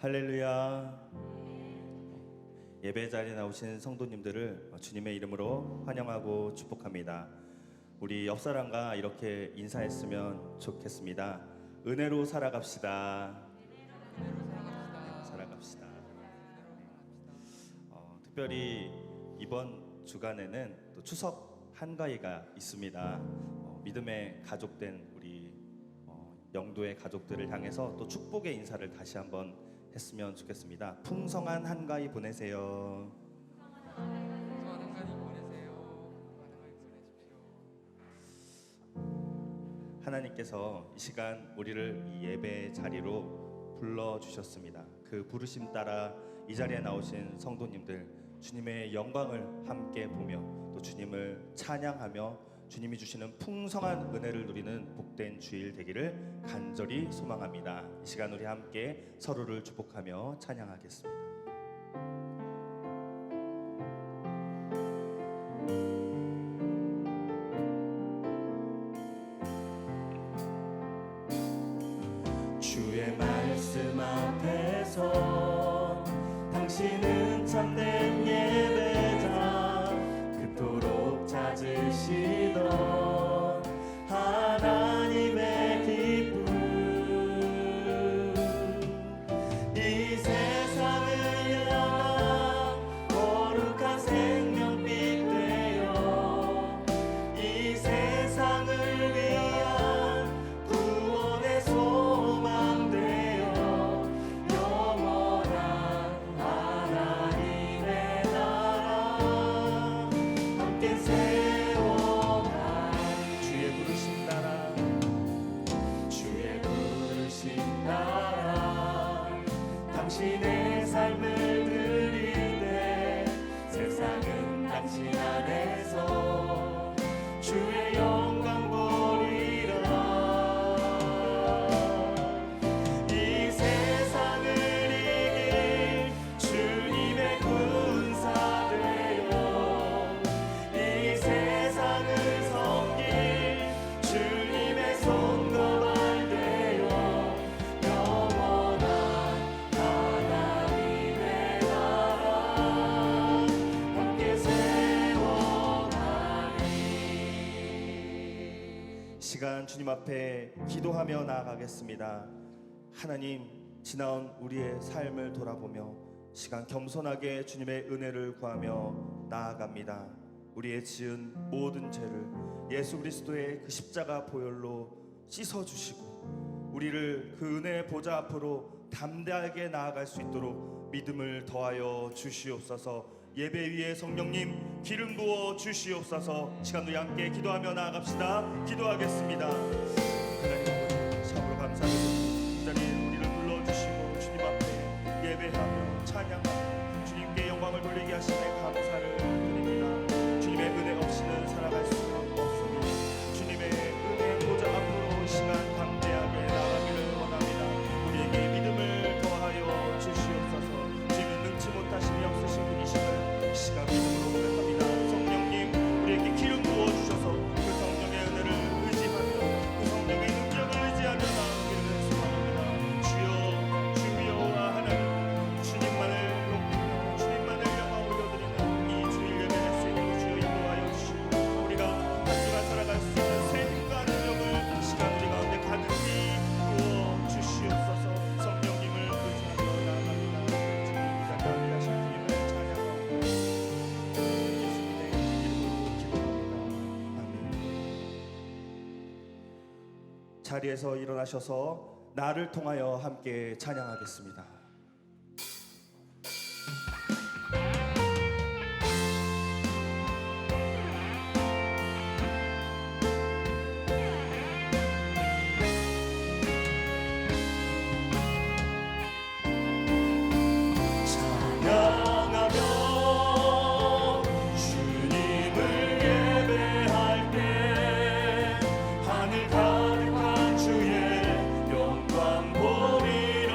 할렐루야. 예배 자리에 나오신 성도님들을 주님의 이름으로 환영하고 축복합니다. 우리 옆 사람과 이렇게 인사했으면 좋겠습니다. 은혜로 살아갑시다. 살아갑시다. 특별히 이번 주간에는 또 추석 한가위가 있습니다. 믿음의 가족된 우리 영도의 가족들을 향해서 또 축복의 인사를 다시 한번 했으면 좋겠습니다. 풍성한 한가위 보내세요. 하나님께서 이 시간 우리를 이 예배 자리로 불러주셨습니다. 그 부르심 따라 이 자리에 나오신 성도님들, 주님의 영광을 함께 보며 또 주님을 찬양하며 주님이 주시는 풍성한 은혜를 누리는 복된 주일 되기를 간절히 소망합니다. 이 시간 우리 함께 서로를 축복하며 찬양하겠습니다. 주의 말씀 앞에서 당신은 참된 예배자, 그토록 찾으시던 하나님의 기쁨, 이 세상을 향한 거룩한 생명빛 되어 이 세상을 위한 구원의 소망 되어 영원한 하나님의 나라 함께 세워가리. 주의 부르심 따라, 주의 부르심 따라 당신의 삶을 드릴 때 세상은 당신 안에서 주의 영광 보리라. 이 세상을 이길 주님의 군사 되어 이 세상을 섬길 주님의 손과 발 되어 영원한 하나님의 나라 함께 세워가리. 시간 주님 앞에 기도하며 나아가겠습니다. 하나님, 지나온 우리의 삶을 돌아보며 시간 겸손하게 주님의 은혜를 구하며 나아갑니다. 우리의 지은 모든 죄를 예수 그리스도의 그 십자가 보혈로 씻어주시고 우리를 그 은혜의 보좌 앞으로 담대하게 나아갈 수 있도록 믿음을 더하여 주시옵소서. 예배 위에 성령님 기름 부어 주시옵소서. 시간 우리 함께 기도하며 나아갑시다. 기도하겠습니다. 하나님 아버지, 참으로 감사드립니다. 이 자리에 우리를 불러주시고 주님 앞에 예배하며 찬양하며 주님께 영광을 돌리게 하심에 감사를 드립니다. 주님의 은혜 없이는 살아갈 수가 없습니다. 주님의 은혜 보좌 앞으로 시간 담대하게 나가기를 원합니다. 우리에게 믿음을 더하여 주시옵소서. 주님은 능치 못하심이 없으신 분이심을 이 시간 믿음으로 고백합니다. 성령님, 우리에게 기름 부어주셔서 그 성령의 은혜를 의지하며 그 성령의 능력을 의지하며 나아가기를 소망합니다. 주여, 주여 하나님, 주님만을 높이며 주님만을 영광 올려드리는 이 주일 예배 말씀으로 주여 인도하여 주시고 우리가 한 주간 살아갈 수 있는 새 힘과 능력을 이 시간 우리 가운데 가득히 부어 주시옵소서. 성령님을 의지하며 나아갑니다. 주님 이 자리에 하신 주님을 찬양하고 예수님의 이름으로 기도합니다. 아멘. 자리에서 일어나셔서 나를 통하여 함께 찬양하겠습니다. 찬양하며 주님을 예배할 때 하늘 가득한 주의 영광 보리라.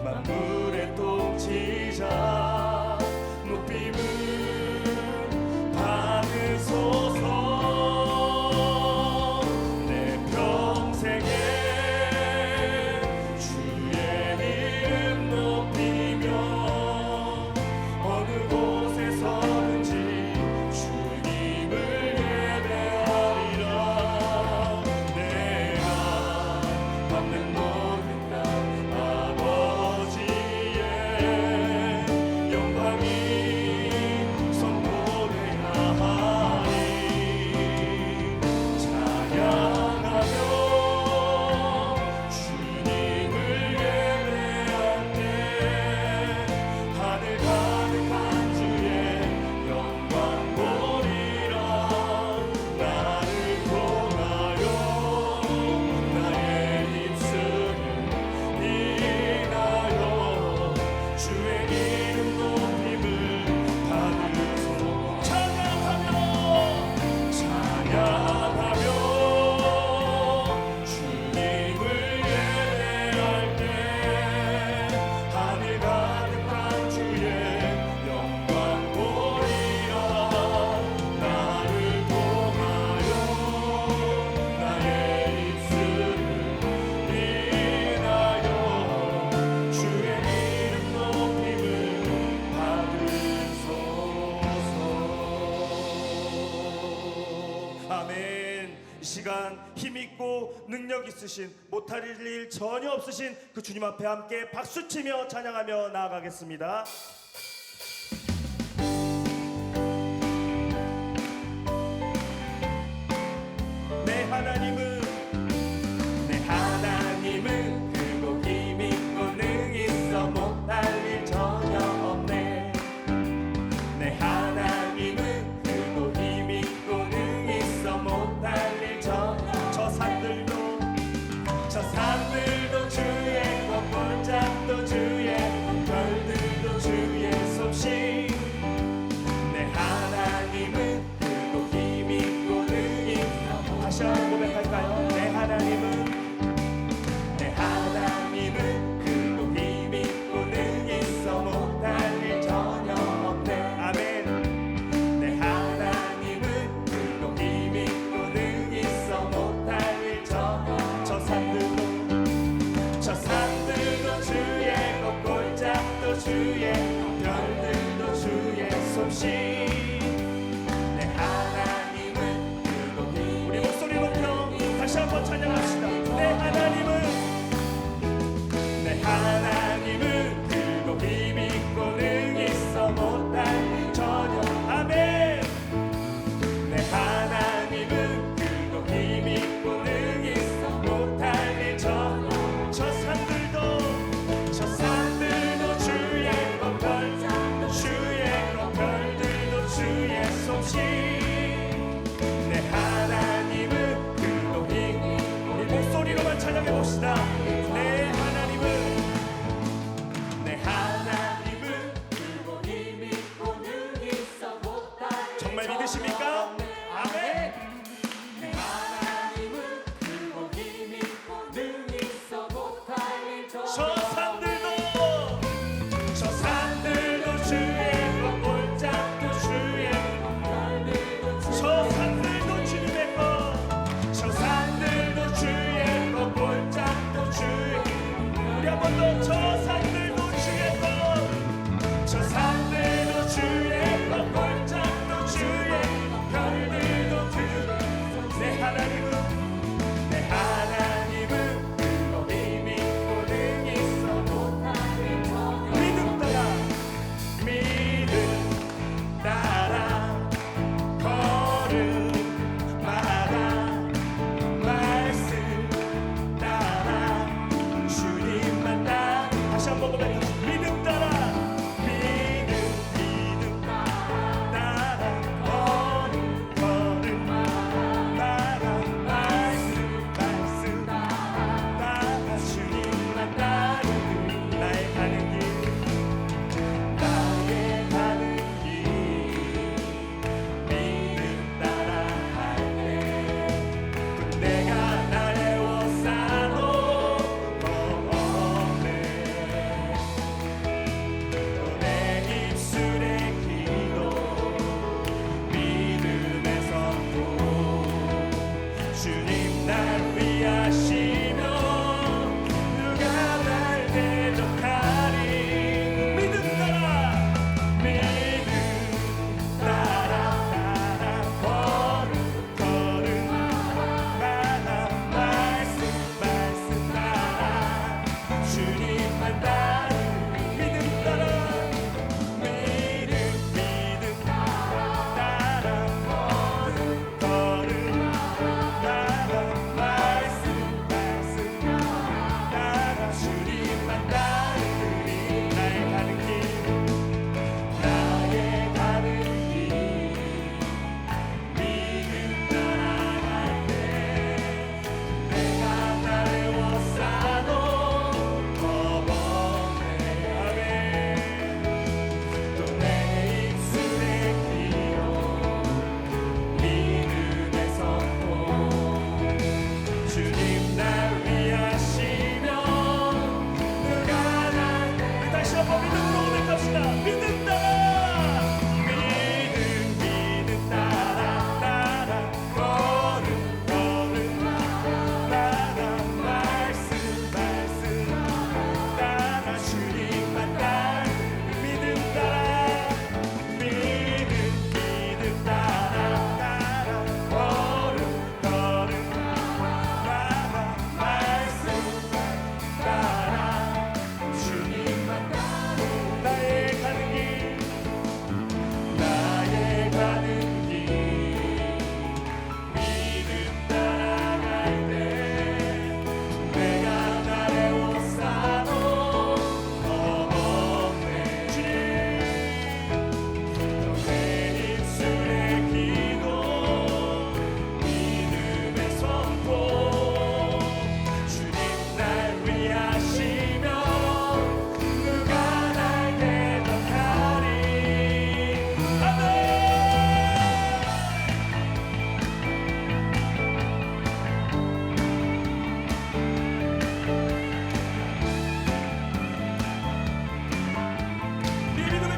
만물의 통치자 높임을 받으소서. 내 평생에 주의 이름 높이며 어느 곳에 서든지 주님을 예배하리라. 내가 받는 모든 것 아버지의 영광이 선포되야 하리. 찬양하며 주님을 예배할 때 하늘 가득한 주의 영광 보리라. 나를 통하여 나의 입술을 인하여 주의 이름 높임을 받으소. 찬양하며 주님을 예배할 때 하늘 가득한 주의 영광 보리라. 나를 통하여 나의 입술을 인하여 주의 이름 높임을 받으소서. 아멘. 이 시간 힘있고 능력 있으신 못할 일 전혀 없으신 그 주님 앞에 함께 박수치며 찬양하며 나아가겠습니다. 내 하나님은 크고 힘있고 능 있어 못할 일 전혀 없네. 내 하나님은 크고 힘있고 능 있어 못할 일 전혀. 저 산들도 주의 것 골짜기도 주의 별들도 주의 솜씨. 내 하나님은 크고 힘있고 능 있어. 다시 한번 고백할까요? 내 하나님은 크고 힘있고 능 있어 못할 일 전혀 없네. 아멘. 내 하나님은 크고 힘있고 능 있어 못할 일 전혀. 저 산들도 주의 것 골짜기도 주의 별들도 주의 솜씨. 내 하나님은 크고 힘있고. 우리 목소리 높여 다시 한번 찬양합시다. 내 하나님은 크고 힘있고 능 있어 못할 일 전혀. 아멘. 내 하나님은 크고 힘있고 능 있어 못할 일 전혀. 저 산들도 주의 것 별들도 주의 솜씨. 내 하나님은 크고 힘있고. 우리 목소리로만 찬양해봅시다. 내 하나님은 크고 힘있고 능 있어 못할 일 정말 믿으십니까? 아멘. 내 하나님은 크고 힘있고 능 있어 못할 일 저 산들도 주의 것 골짜기도 주의 저 산들도 주님의 것. 저 산들도 주의 것 골짜기도 주의. 우리 한 번 더. 저 산들도 주의 것. 저 산들도 주의 것 골짜기도 주의 별들도 주의. 내 하나님은 크고 힘있고 능 있어 못할 일 전혀. 믿음 따라 걸음마다 말씀 따라 주님만 따라. 다시 한번 고백합시다. 믿음 따라 내가 날 애워싸도 더 없네.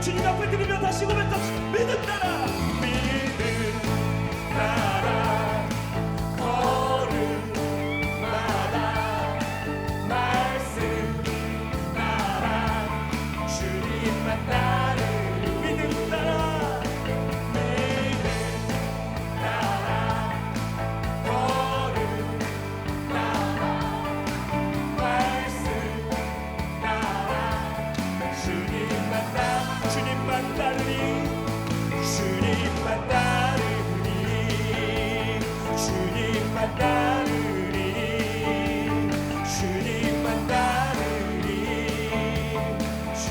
주님 앞에 드리며 다시 고백합시다. 믿음 따라 믿음 따라 걸음마다 말씀 따라 주님만 따르리 믿음 따라 믿음 따라 걸음 따라 말씀 따라 주님만 따르리 주님만 따르리 주님만 따르리 주님만 따르리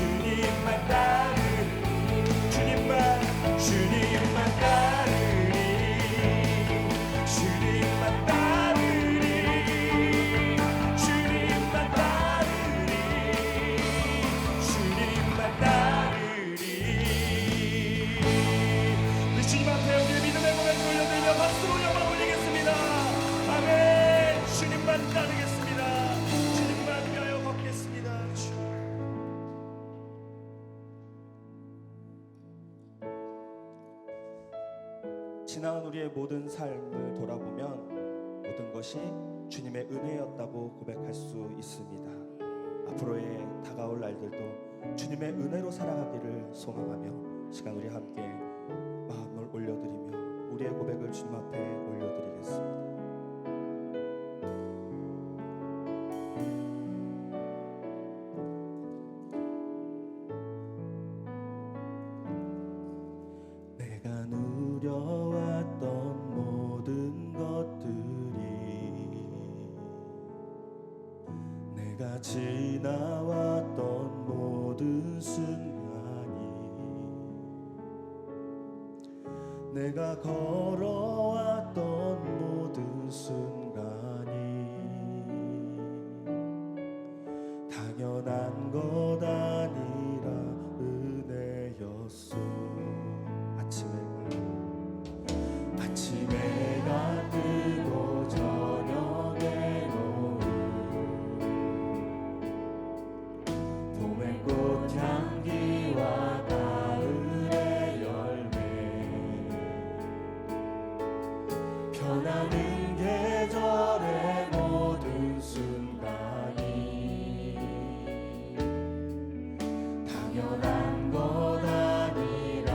주님만 따르리 주님만 따르리 주님만 따르리 주님만 따르리 주님만 따르리 우리 주님 앞에 우리의 믿음의 고백을 올려드리며 박수로 영광 올리겠습니다. 아멘. 주님만 따르겠습니다. 주님만 위하여 걷겠습니다. 지나온 우리의 모든 삶을 돌아보면 모든 것이 주님의 은혜였다고 고백할 수 있습니다. 앞으로의 다가올 날들도 주님의 은혜로 살아가기를 소망하며 시간 우리 함께 마음을 올려드리며 우리의 고백을 주님 앞에 올려드리겠습니다. 내가 누려왔던 모든 것들이 내가 지나왔던 모든 순간이 내가 걸어왔던 모든 순간이 당연한 것 아니라 은혜였소. 아침에가 뜨고 저녁에 노을 봄의 꽃향기와 가을의 열매 변하는 계절의 모든 순간이 당연한 것 아니라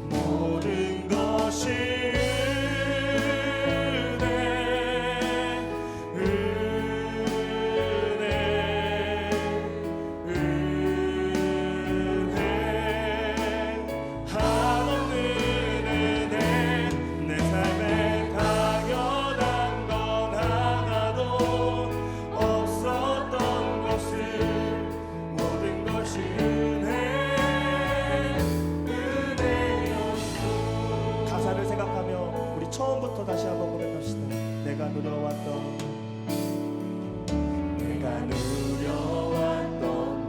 모든 것이 한없는 은혜 내 삶에 당연한 건 하나도 없었던 것을 모든 것이 가사를 생각하며 우리 처음부터 다시 한번 고백합시다. 내가 누려왔던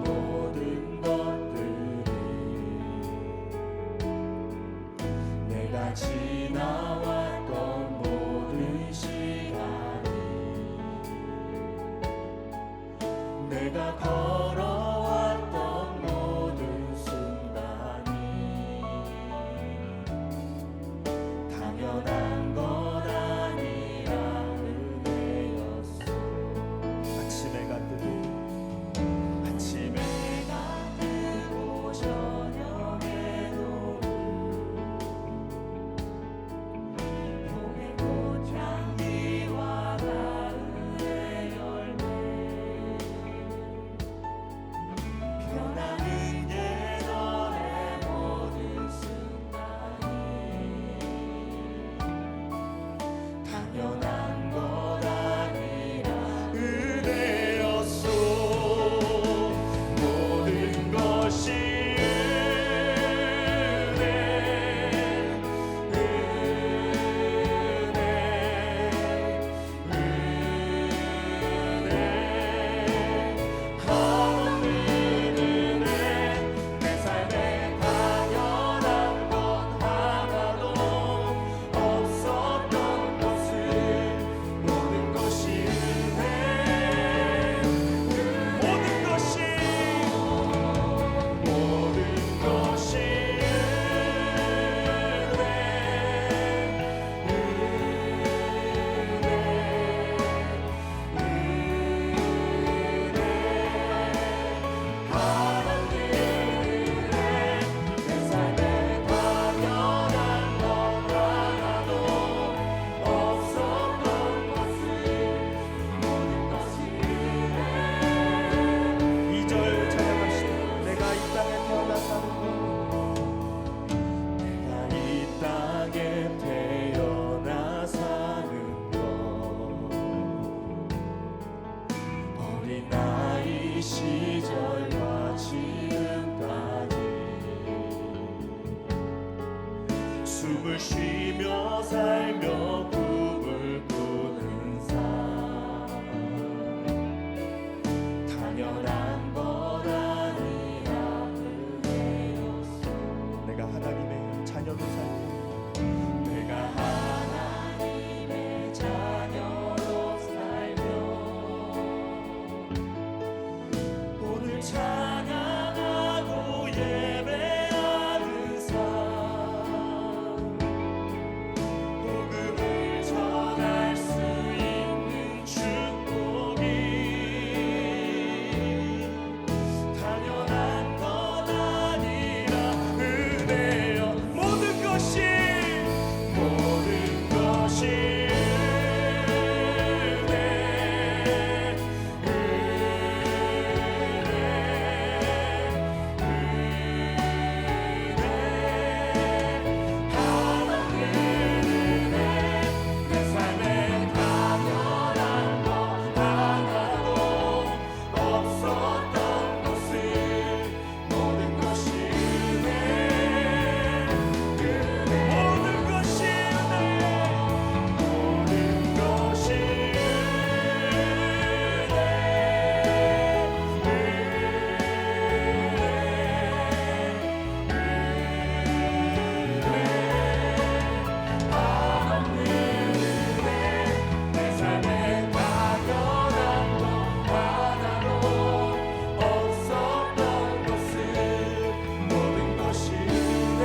모든 것들이 내가 지나왔던 모든 시간이 내가 걸어왔던 모든 순간이 당연한 것 아니라 은혜였소. 아침에가 뜨고 저녁에 노을 봄의 꽃향기와 가을의 열매 어린 나이 시절과 지금까지 숨을 쉬며 살며 꿈을 꾸는 삶 당연한 것 아니라 은혜였소. 내가 하나님의 자녀로 살며 내가 하나님의 자녀로 살며 오늘 찬양하고 예배하는 삶 복음을 전할 수 있는 축복이 당연한 것 아니라 은혜여. 모든 것이 내 삶에 당연한 것 하나도 없었던 것을 모든 것이 은혜 모든 것이 은혜 모든 것이 내 삶에 당연한 것 하나도 없었던 것을 모든 것이 은혜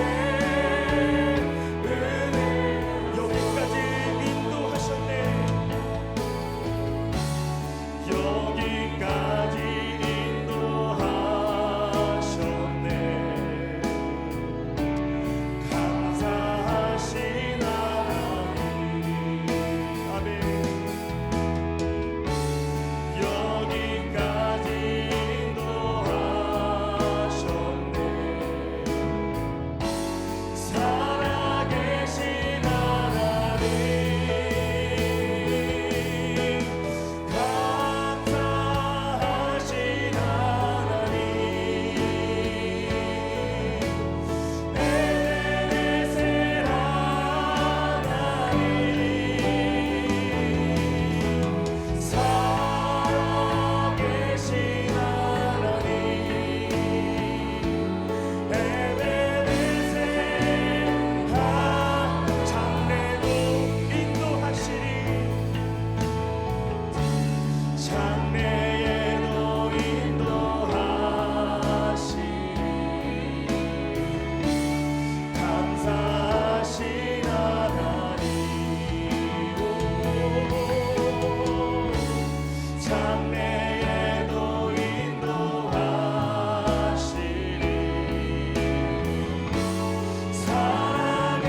여기까지 인도하셨네. 여기까지 인도하셨네. 감사하신 하나님. 아멘. 여기까지 인도하셨네. 살아계신 하나님. 감사하신 하나님. 에베네셀 하나님. 살아계신 하나님. 에베네셀 장래도 인도하시리. 장래에도 인도하시리. 감사하신 하나님. 장래에도 인도하시리. 사랑의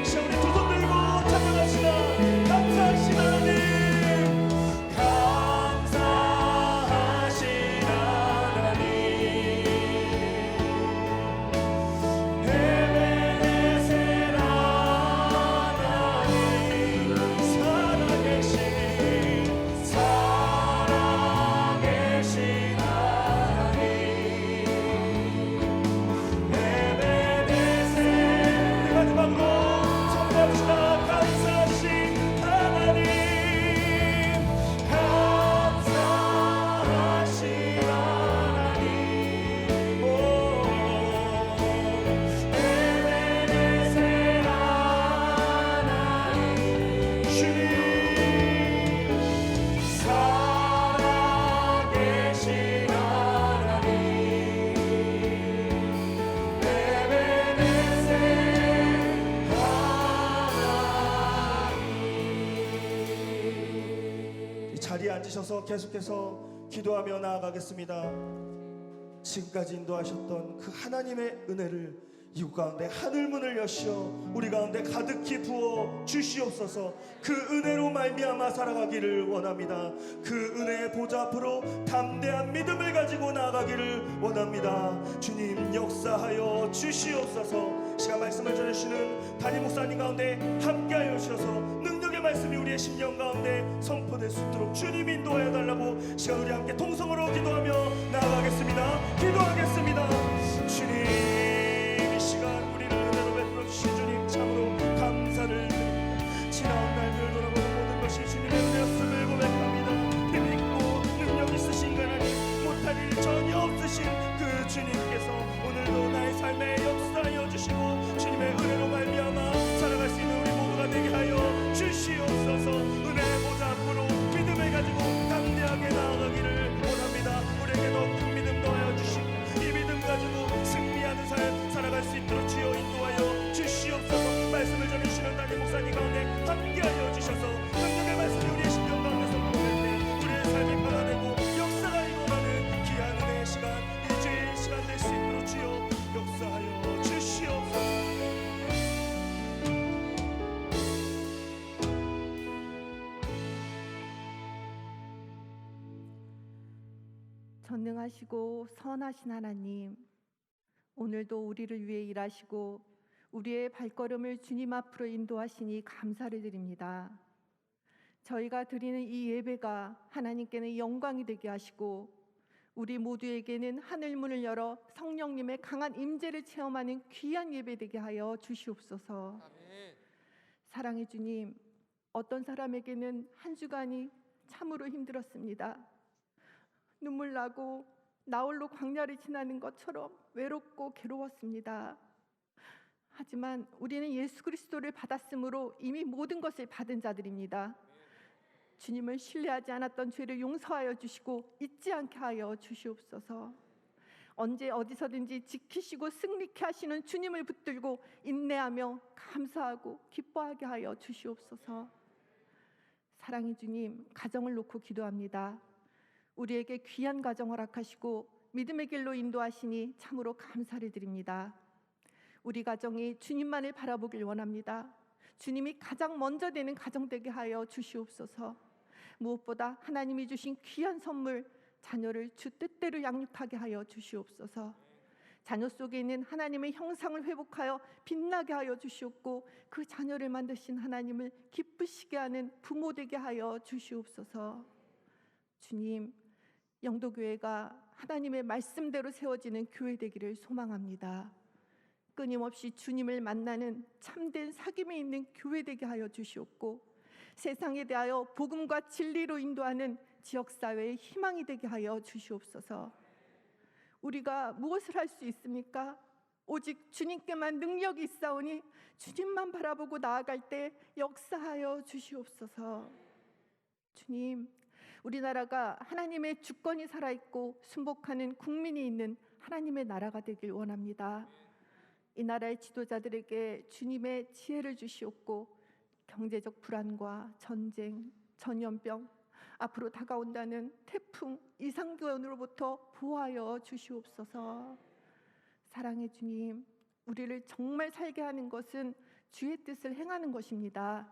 시원히 두 손 들고 찬양합시다. 감사하신 하나님. 감사하신 하나님. 에베네셀 하나님. 살아계신 하나님. 에베네셀. 우리 마지막으로 선포합시다. 감사하신 하나님. 감사하신 하나님. 오, 에베네셀 하나님. 주님 살아계신 하나님. 에베네셀 하나님. 이 자리에 앉으셔서 계속해서 기도하며 나아가겠습니다. 지금까지 인도하셨던 그 하나님의 은혜를 이곳 가운데 하늘문을 여시어 우리 가운데 가득히 부어 주시옵소서. 그 은혜로 말미암아 살아가기를 원합니다. 그 은혜의 보좌 앞으로 담대한 믿음을 가지고 나아가기를 원합니다. 주님 역사하여 주시옵소서. 시간 말씀을 전해주시는 담임 목사님 가운데 함께하여 주셔서 능력의 성령의 말씀이 우리의 심령 가운데 선포될 수 있도록 주님 인도하여 달라고 시간 우리 함께 통성으로 기도하며 나아가겠습니다. 기도하겠습니다. 주님, 이 시간 우리를 은혜로 베풀어 주신 주님 참으로 감사를 드립니다. 지나온 날들 돌아보는 모든 것이 주님의 은혜였음을 고백합니다. 힘있고 능력 있으신 하나님, 못할 일 전혀 없으신 그 주님께서 오늘도 나의 삶에 역사하여 주시고 주님의 은혜로 말미암아 살아갈 수 있는 우리 모두가 되게 하여 주시옵소서. 은혜 보좌 앞으로 믿음을 가지고 담대하게 나아가기를 원합니다. 우리에게 더 큰 믿음 더하여 주시고 이 믿음 가지고 승리하는 삶 살아갈 수 있도록 주여 인도하여 주시옵소서. 말씀을 전해주시는 담임 목사님 가운데 함께하여 주셔서 성령의 말씀이 우리의 심령 가운데 선포될 때 우리의 삶이 변화되고 역사가 일어나는 귀한 은혜의 시간, 이 주의 시간 될 수 있도록 주여 역사하여 주시옵소서. 전능하시고 선하신 하나님, 오늘도 우리를 위해 일하시고 우리의 발걸음을 주님 앞으로 인도하시니 감사를 드립니다. 저희가 드리는 이 예배가 하나님께는 영광이 되게 하시고 우리 모두에게는 하늘 문을 열어 성령님의 강한 임재를 체험하는 귀한 예배 되게 하여 주시옵소서. 사랑의 주님, 어떤 사람에게는 한 주간이 참으로 힘들었습니다. 눈물 나고 나홀로 광야를 지나는 것처럼 외롭고 괴로웠습니다. 하지만 우리는 예수 그리스도를 받았으므로 이미 모든 것을 받은 자들입니다. 주님을 신뢰하지 않았던 죄를 용서하여 주시고 잊지 않게 하여 주시옵소서. 언제 어디서든지 지키시고 승리케 하시는 주님을 붙들고 인내하며 감사하고 기뻐하게 하여 주시옵소서. 사랑의 주님, 가정을 놓고 기도합니다. 우리에게 귀한 가정 허락하시고 믿음의 길로 인도하시니 참으로 감사를 드립니다. 우리 가정이 주님만을 바라보길 원합니다. 주님이 가장 먼저 되는 가정 되게 하여 주시옵소서. 무엇보다 하나님이 주신 귀한 선물, 자녀를 주 뜻대로 양육하게 하여 주시옵소서. 자녀 속에 있는 하나님의 형상을 회복하여 빛나게 하여 주시옵고 그 자녀를 만드신 하나님을 기쁘시게 하는 부모 되게 하여 주시옵소서. 주님, 영도교회가 하나님의 말씀대로 세워지는 교회 되기를 소망합니다. 끊임없이 주님을 만나는 참된 사귐이 있는 교회 되게 하여 주시옵고 세상에 대하여 복음과 진리로 인도하는 지역사회의 희망이 되게 하여 주시옵소서. 우리가 무엇을 할 수 있습니까? 오직 주님께만 능력이 있사오니 주님만 바라보고 나아갈 때 역사하여 주시옵소서. 주님, 우리나라가 하나님의 주권이 살아있고 순복하는 국민이 있는 하나님의 나라가 되길 원합니다. 이 나라의 지도자들에게 주님의 지혜를 주시옵고 경제적 불안과 전쟁, 전염병, 앞으로 다가온다는 태풍, 이상기온으로부터 보호하여 주시옵소서. 사랑의 주님, 우리를 정말 살게 하는 것은 주의 뜻을 행하는 것입니다.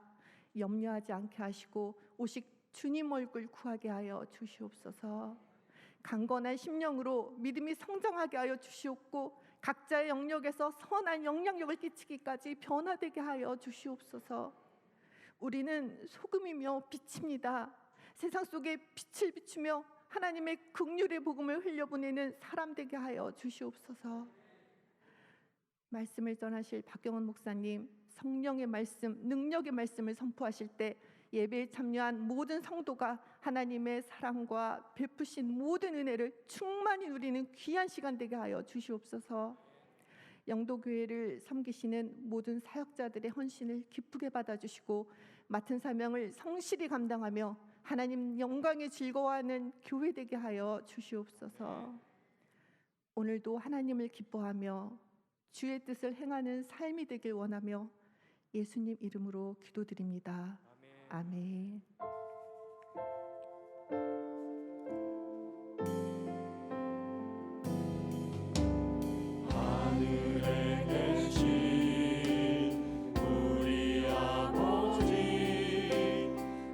염려하지 않게 하시고 오직 주님 얼굴 구하게 하여 주시옵소서. 강건한 심령으로 믿음이 성장하게 하여 주시옵고 각자의 영역에서 선한 영향력을 끼치기까지 변화되게 하여 주시옵소서. 우리는 소금이며 빛입니다. 세상 속에 빛을 비추며 하나님의 긍휼의 복음을 흘려보내는 사람 되게 하여 주시옵소서. 말씀을 전하실 박경원 목사님, 성령의 말씀, 능력의 말씀을 선포하실 때 예배에 참여한 모든 성도가 하나님의 사랑과 베푸신 모든 은혜를 충만히 누리는 귀한 시간 되게 하여 주시옵소서. 영도교회를 섬기시는 모든 사역자들의 헌신을 기쁘게 받아주시고 맡은 사명을 성실히 감당하며 하나님 영광에 즐거워하는 교회 되게 하여 주시옵소서. 오늘도 하나님을 기뻐하며 주의 뜻을 행하는 삶이 되길 원하며 예수님 이름으로 기도드립니다. 아멘. 하늘에 계신 우리 아버지,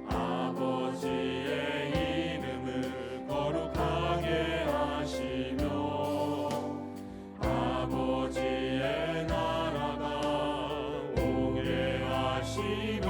아버지의 이름을 거룩하게 하시며 아버지의 나라가 오게 하시며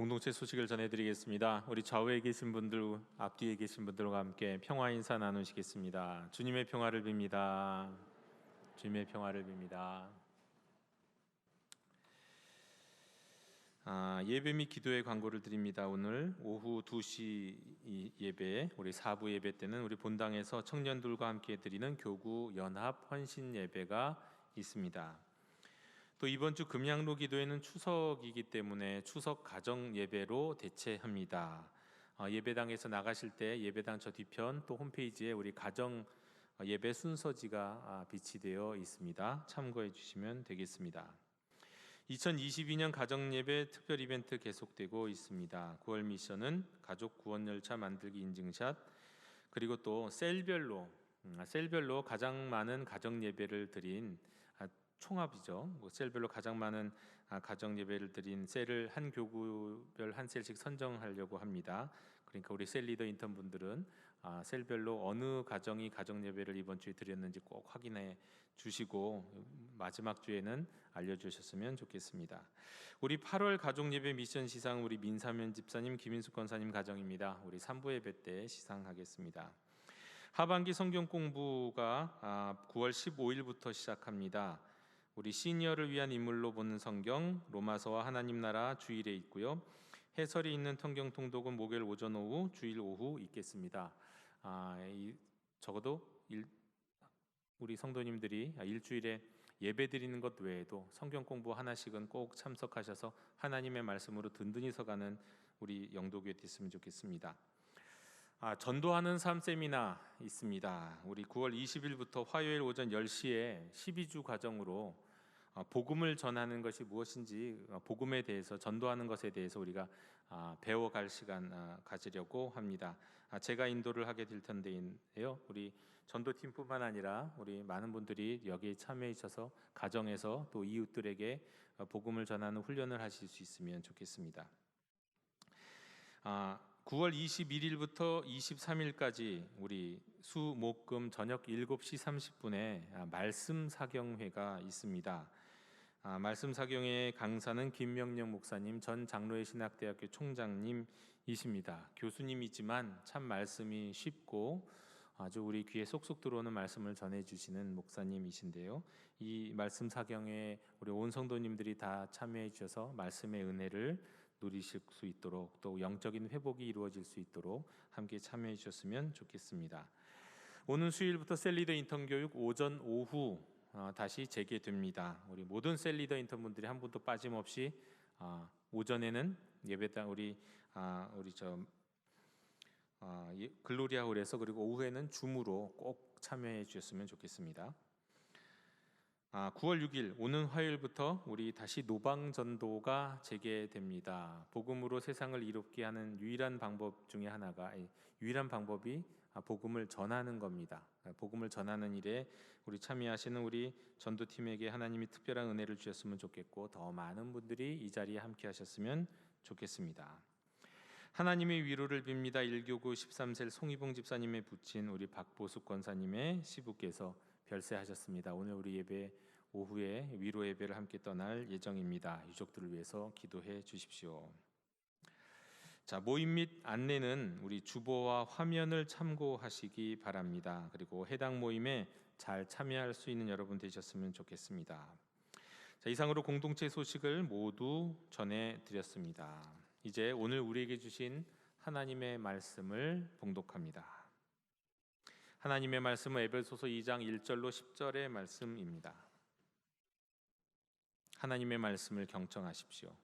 공동체 소식을 전해드리겠습니다. 우리 좌우에 계신 분들, 앞뒤에 계신 분들과 함께 평화 인사 나누시겠습니다. 주님의 평화를 빕니다. 주님의 평화를 빕니다. 예배 및 기도의 광고를 드립니다. 오늘 오후 2시 예배, 우리 4부 예배 때는 우리 본당에서 청년들과 함께 드리는 교구 연합 헌신 예배가 있습니다. 또 이번 주 금양로 기도회는 추석이기 때문에 추석 가정 예배로 대체합니다. 예배당에서 나가실 때 예배당 저 뒤편 또 홈페이지에 우리 가정 예배 순서지가 비치되어 있습니다. 참고해 주시면 되겠습니다. 2022년 가정 예배 특별 이벤트 계속되고 있습니다. 9월 미션은 가족 구원 열차 만들기 인증샷, 그리고 또 셀별로 가장 많은 가정 예배를 드린 총합이죠. 셀별로 가장 많은 가정 예배를 드린 셀을 한 교구별 한 셀씩 선정하려고 합니다. 그러니까 우리 셀 리더 인턴 분들은 셀별로 어느 가정이 가정 예배를 이번 주에 드렸는지 꼭 확인해 주시고 마지막 주에는 알려주셨으면 좋겠습니다. 우리 8월 가족 예배 미션 시상 우리 민사면 집사님, 김인숙 권사님 가정입니다. 우리 3부 예배 때 시상하겠습니다. 하반기 성경 공부가 9월 15일부터 시작합니다. 우리 시니어를 위한 인물로 보는 성경 로마서와 하나님 나라 주일에 있고요. 해설이 있는 성경 통독은 목요일 오전 오후, 주일 오후 있겠습니다. 적어도 우리 성도님들이 일주일에 예배 드리는 것 외에도 성경 공부 하나씩은 꼭 참석하셔서 하나님의 말씀으로 든든히 서가는 우리 영도교회 됐으면 좋겠습니다. 전도하는 삶 세미나 있습니다. 우리 9월 20일부터 화요일 오전 10시에 12주 과정으로 복음을 전하는 것이 무엇인지, 복음에 대해서, 전도하는 것에 대해서 우리가 배워갈 시간 가지려고 합니다. 제가 인도를 하게 될 텐데요. 우리 전도팀뿐만 아니라 우리 많은 분들이 여기에 참여해 주셔서 가정에서 또 이웃들에게 복음을 전하는 훈련을 하실 수 있으면 좋겠습니다. 9월 21일부터 23일까지 우리 수, 목, 금 저녁 7시 30분에 말씀 사경회가 있습니다. 말씀 사경회의 강사는 김명령 목사님, 전 장로의 신학대학교 총장님이십니다. 교수님이지만 참 말씀이 쉽고 아주 우리 귀에 쏙쏙 들어오는 말씀을 전해주시는 목사님이신데요. 이 말씀 사경회에 우리 온 성도님들이 다 참여해 주셔서 말씀의 은혜를 누리실 수 있도록, 또 영적인 회복이 이루어질 수 있도록 함께 참여해 주셨으면 좋겠습니다. 오는 수요일부터 셀리더 인턴 교육 오전 오후 다시 재개됩니다. 우리 모든 셀리더 인턴 분들이 한 분도 빠짐없이 오전에는 예배당 우리 글로리아 홀에서, 그리고 오후에는 줌으로 꼭 참여해 주셨으면 좋겠습니다. 9월 6일 오는 화요일부터 우리 다시 노방전도가 재개됩니다. 복음으로 세상을 이롭게 하는 유일한 방법 중에 하나가, 유일한 방법이 복음을 전하는 겁니다. 복음을 전하는 일에 우리 참여하시는 우리 전도팀에게 하나님이 특별한 은혜를 주셨으면 좋겠고, 더 많은 분들이 이 자리에 함께 하셨으면 좋겠습니다. 하나님의 위로를 빕니다. 1교구 13셀 송이봉 집사님의 부친 우리 박보숙 권사님의 시부께서 별세하셨습니다. 오늘 우리 예배 오후에 위로 예배를 함께 떠날 예정입니다. 유족들을 위해서 기도해 주십시오. 모임 및 안내는 우리 주보와 화면을 참고하시기 바랍니다. 그리고 해당 모임에 잘 참여할 수 있는 여러분 되셨으면 좋겠습니다. 이상으로 공동체 소식을 모두 전해드렸습니다. 이제 오늘 우리에게 주신 하나님의 말씀을 봉독합니다. 하나님의 말씀은 에베소서 2장 1절로 10절의 말씀입니다. 하나님의 말씀을 경청하십시오.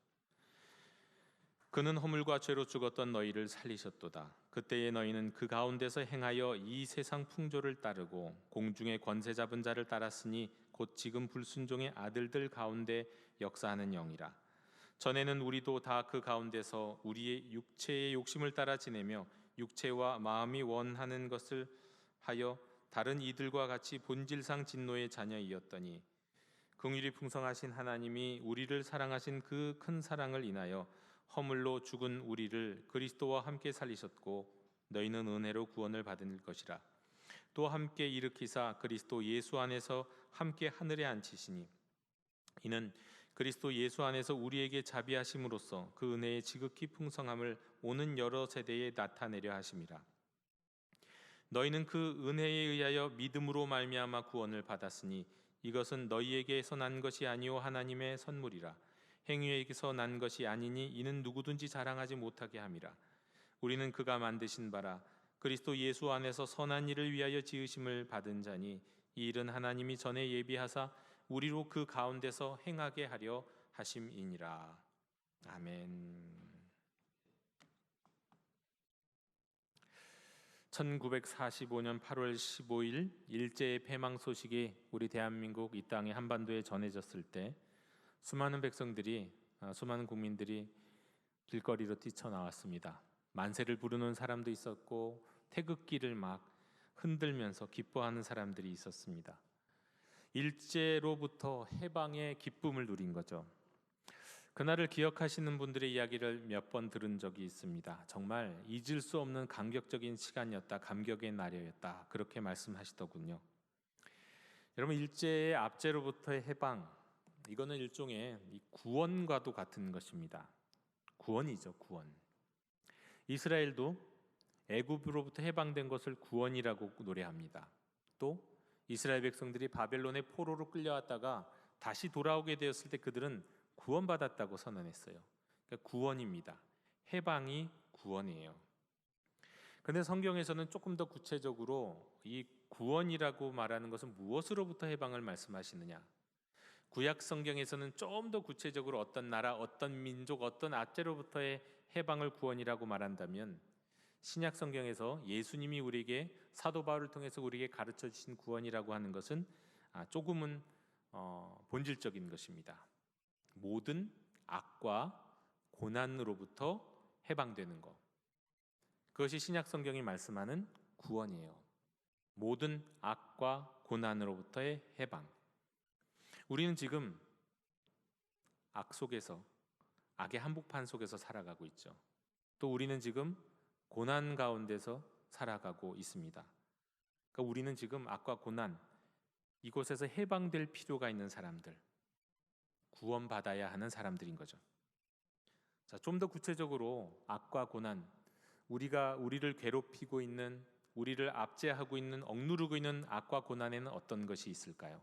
그는 허물과 죄로 죽었던 너희를 살리셨도다. 그때의 너희는 그 가운데서 행하여 이 세상 풍조를 따르고 공중의 권세 잡은 자를 따랐으니 곧 지금 불순종의 아들들 가운데 역사하는 영이라. 전에는 우리도 다 그 가운데서 우리의 육체의 욕심을 따라 지내며 육체와 마음이 원하는 것을 하여 다른 이들과 같이 본질상 진노의 자녀이었더니 긍휼이 풍성하신 하나님이 우리를 사랑하신 그 큰 사랑을 인하여 허물로 죽은 우리를 그리스도와 함께 살리셨고 너희는 은혜로 구원을 받을 것이라. 또 함께 일으키사 그리스도 예수 안에서 함께 하늘에 앉히시니 이는 그리스도 예수 안에서 우리에게 자비하심으로써 그 은혜의 지극히 풍성함을 오는 여러 세대에 나타내려 하심이라. 너희는 그 은혜에 의하여 믿음으로 말미암아 구원을 받았으니 이것은 너희에게서 난 것이 아니요 하나님의 선물이라. 행위에게서 난 것이 아니니 이는 누구든지 자랑하지 못하게 함이라. 우리는 그가 만드신 바라 그리스도 예수 안에서 선한 일을 위하여 지으심을 받은 자니 이 일은 하나님이 전에 예비하사 우리로 그 가운데서 행하게 하려 하심이니라. 아멘. 1945년 8월 15일 일제의 패망 소식이 우리 대한민국 이 땅의 한반도에 전해졌을 때 수많은 백성들이, 수많은 국민들이 길거리로 뛰쳐나왔습니다. 만세를 부르는 사람도 있었고 태극기를 막 흔들면서 기뻐하는 사람들이 있었습니다. 일제로부터 해방의 기쁨을 누린 거죠. 그날을 기억하시는 분들의 이야기를 몇 번 들은 적이 있습니다. 정말 잊을 수 없는 감격적인 시간이었다, 감격의 날이었다, 그렇게 말씀하시더군요. 여러분, 일제의 압제로부터의 해방, 이거는 일종의 구원과도 같은 것입니다. 구원이죠, 구원. 이스라엘도 애굽으로부터 해방된 것을 구원이라고 노래합니다. 또 이스라엘 백성들이 바벨론의 포로로 끌려왔다가 다시 돌아오게 되었을 때 그들은 구원받았다고 선언했어요. 그러니까 구원입니다. 해방이 구원이에요. 그런데 성경에서는 조금 더 구체적으로 이 구원이라고 말하는 것은 무엇으로부터 해방을 말씀하시느냐? 구약 성경에서는 좀 더 구체적으로 어떤 나라, 어떤 민족, 어떤 압제로부터의 해방을 구원이라고 말한다면 신약 성경에서 예수님이 우리에게 사도 바울을 통해서 우리에게 가르쳐 주신 구원이라고 하는 것은 조금은 본질적인 것입니다. 모든 악과 고난으로부터 해방되는 것, 그것이 신약 성경이 말씀하는 구원이에요. 모든 악과 고난으로부터의 해방. 우리는 지금 악 속에서, 악의 한복판 속에서 살아가고 있죠. 또 우리는 지금 고난 가운데서 살아가고 있습니다. 그러니까 우리는 지금 악과 고난, 이곳에서 해방될 필요가 있는 사람들, 구원받아야 하는 사람들인 거죠. 자, 좀 더 구체적으로 악과 고난, 우리를 괴롭히고 있는, 우리를 압제하고 있는, 억누르고 있는 악과 고난에는 어떤 것이 있을까요?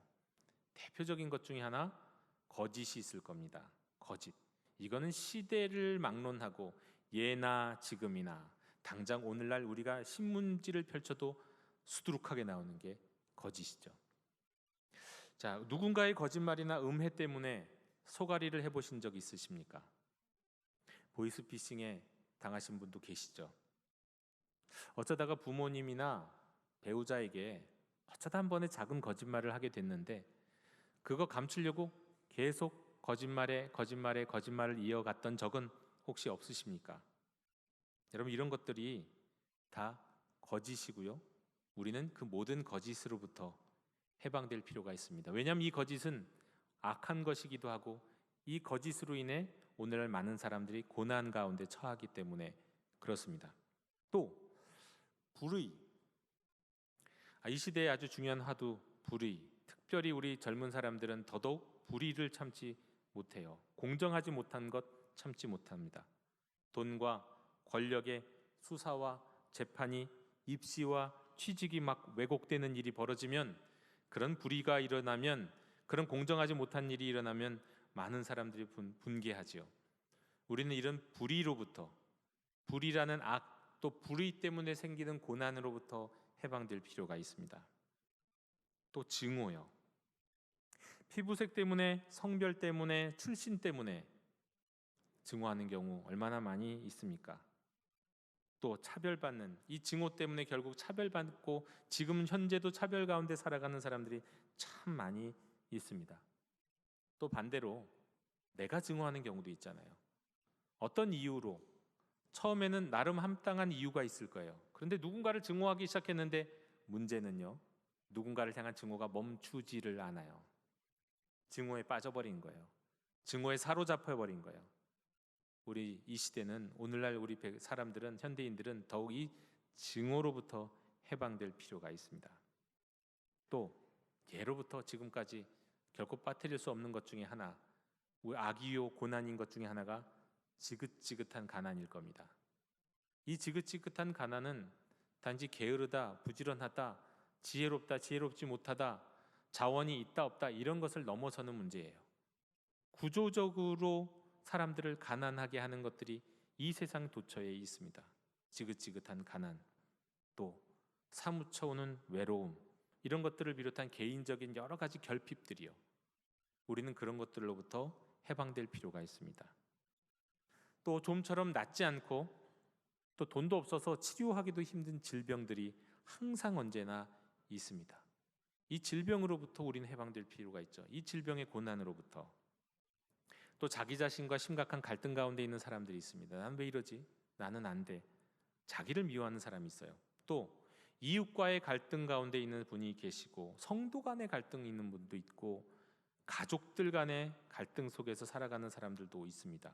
대표적인 것 중에 하나, 거짓이 있을 겁니다. 거짓. 이거는 시대를 막론하고 예나 지금이나 당장 오늘날 우리가 신문지를 펼쳐도 수두룩하게 나오는 게 거짓이죠. 자, 누군가의 거짓말이나 음해 때문에 소가리를 해보신 적 있으십니까? 보이스피싱에 당하신 분도 계시죠. 어쩌다가 부모님이나 배우자에게 어쩌다 한 번에 작은 거짓말을 하게 됐는데 그거 감추려고 계속 거짓말을 이어갔던 적은 혹시 없으십니까? 여러분, 이런 것들이 다 거짓이고요. 우리는 그 모든 거짓으로부터 해방될 필요가 있습니다. 왜냐하면 이 거짓은 악한 것이기도 하고 이 거짓으로 인해 오늘날 많은 사람들이 고난 가운데 처하기 때문에 그렇습니다. 또 불의, 이 시대에 아주 중요한 화두 불의. 특별히 우리 젊은 사람들은 더더욱 불의를 참지 못해요. 공정하지 못한 것 참지 못합니다. 돈과 권력의 수사와 재판이, 입시와 취직이 막 왜곡되는 일이 벌어지면, 그런 불의가 일어나면, 그런 공정하지 못한 일이 일어나면 많은 사람들이 분개하지요. 우리는 이런 불의로부터, 불의라는 악, 또 불의 때문에 생기는 고난으로부터 해방될 필요가 있습니다. 또 증오요. 피부색 때문에, 성별 때문에, 출신 때문에 증오하는 경우 얼마나 많이 있습니까? 또 차별받는, 이 증오 때문에 결국 차별받고 지금 현재도 차별 가운데 살아가는 사람들이 참 많이 있습니다. 또 반대로 내가 증오하는 경우도 있잖아요. 어떤 이유로, 처음에는 나름 합당한 이유가 있을 거예요. 그런데 누군가를 증오하기 시작했는데 문제는요, 누군가를 향한 증오가 멈추지를 않아요. 증오에 빠져버린 거예요. 증오에 사로잡혀버린 거예요. 우리 이 시대는, 오늘날 우리 사람들은, 현대인들은 더욱 이 증오로부터 해방될 필요가 있습니다. 또 예로부터 지금까지 결코 빠뜨릴 수 없는 것 중에 하나, 악이요 고난인 것 중에 하나가 지긋지긋한 가난일 겁니다. 이 지긋지긋한 가난은 단지 게으르다, 부지런하다, 지혜롭다, 지혜롭지 못하다, 자원이 있다 없다 이런 것을 넘어서는 문제예요. 구조적으로 사람들을 가난하게 하는 것들이 이 세상 도처에 있습니다. 지긋지긋한 가난, 또 사무쳐 오는 외로움, 이런 것들을 비롯한 개인적인 여러 가지 결핍들이요. 우리는 그런 것들로부터 해방될 필요가 있습니다. 또 좀처럼 낫지 않고 또 돈도 없어서 치료하기도 힘든 질병들이 항상 언제나 있습니다. 이 질병으로부터 우리는 해방될 필요가 있죠. 이 질병의 고난으로부터. 또 자기 자신과 심각한 갈등 가운데 있는 사람들이 있습니다. 난 왜 이러지? 나는 안 돼. 자기를 미워하는 사람이 있어요. 또 이웃과의 갈등 가운데 있는 분이 계시고, 성도 간의 갈등이 있는 분도 있고, 가족들 간의 갈등 속에서 살아가는 사람들도 있습니다.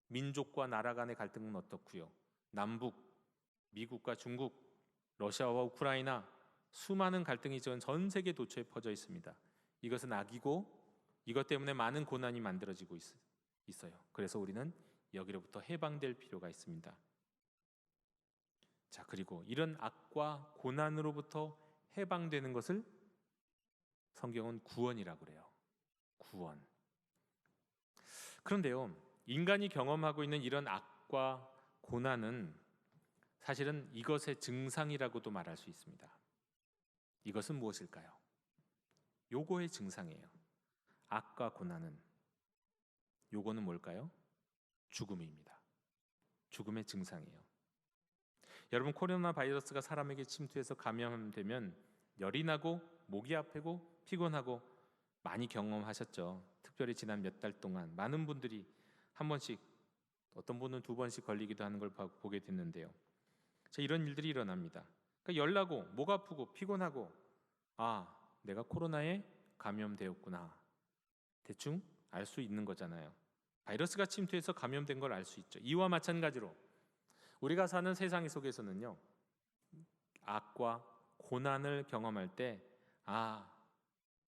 민족과 나라 간의 갈등은 어떻고요? 남북, 미국과 중국, 러시아와 우크라이나, 수많은 갈등이 전 세계 도처에 퍼져 있습니다. 이것은 악이고 이것 때문에 많은 고난이 만들어지고 있어요. 그래서 우리는 여기로부터 해방될 필요가 있습니다. 자, 그리고 이런 악과 고난으로부터 해방되는 것을 성경은 구원이라고 그래요. 구원. 그런데요, 인간이 경험하고 있는 이런 악과 고난은 사실은 이것의 증상이라고도 말할 수 있습니다. 이것은 무엇일까요? 요거의 증상이에요. 악과 고난은, 요거는 뭘까요? 죽음입니다. 죽음의 증상이에요. 여러분, 코로나 바이러스가 사람에게 침투해서 감염되면 열이 나고 목이 아프고 피곤하고 많이 경험하셨죠. 특별히 지난 몇 달 동안 많은 분들이 한 번씩, 어떤 분은 두 번씩 걸리기도 하는 걸 보게 됐는데요. 자, 이런 일들이 일어납니다. 그러니까 열나고 목 아프고 피곤하고, 아, 내가 코로나에 감염되었구나, 대충 알 수 있는 거잖아요. 바이러스가 침투해서 감염된 걸 알 수 있죠. 이와 마찬가지로 우리가 사는 세상 속에서는요, 악과 고난을 경험할 때, 아,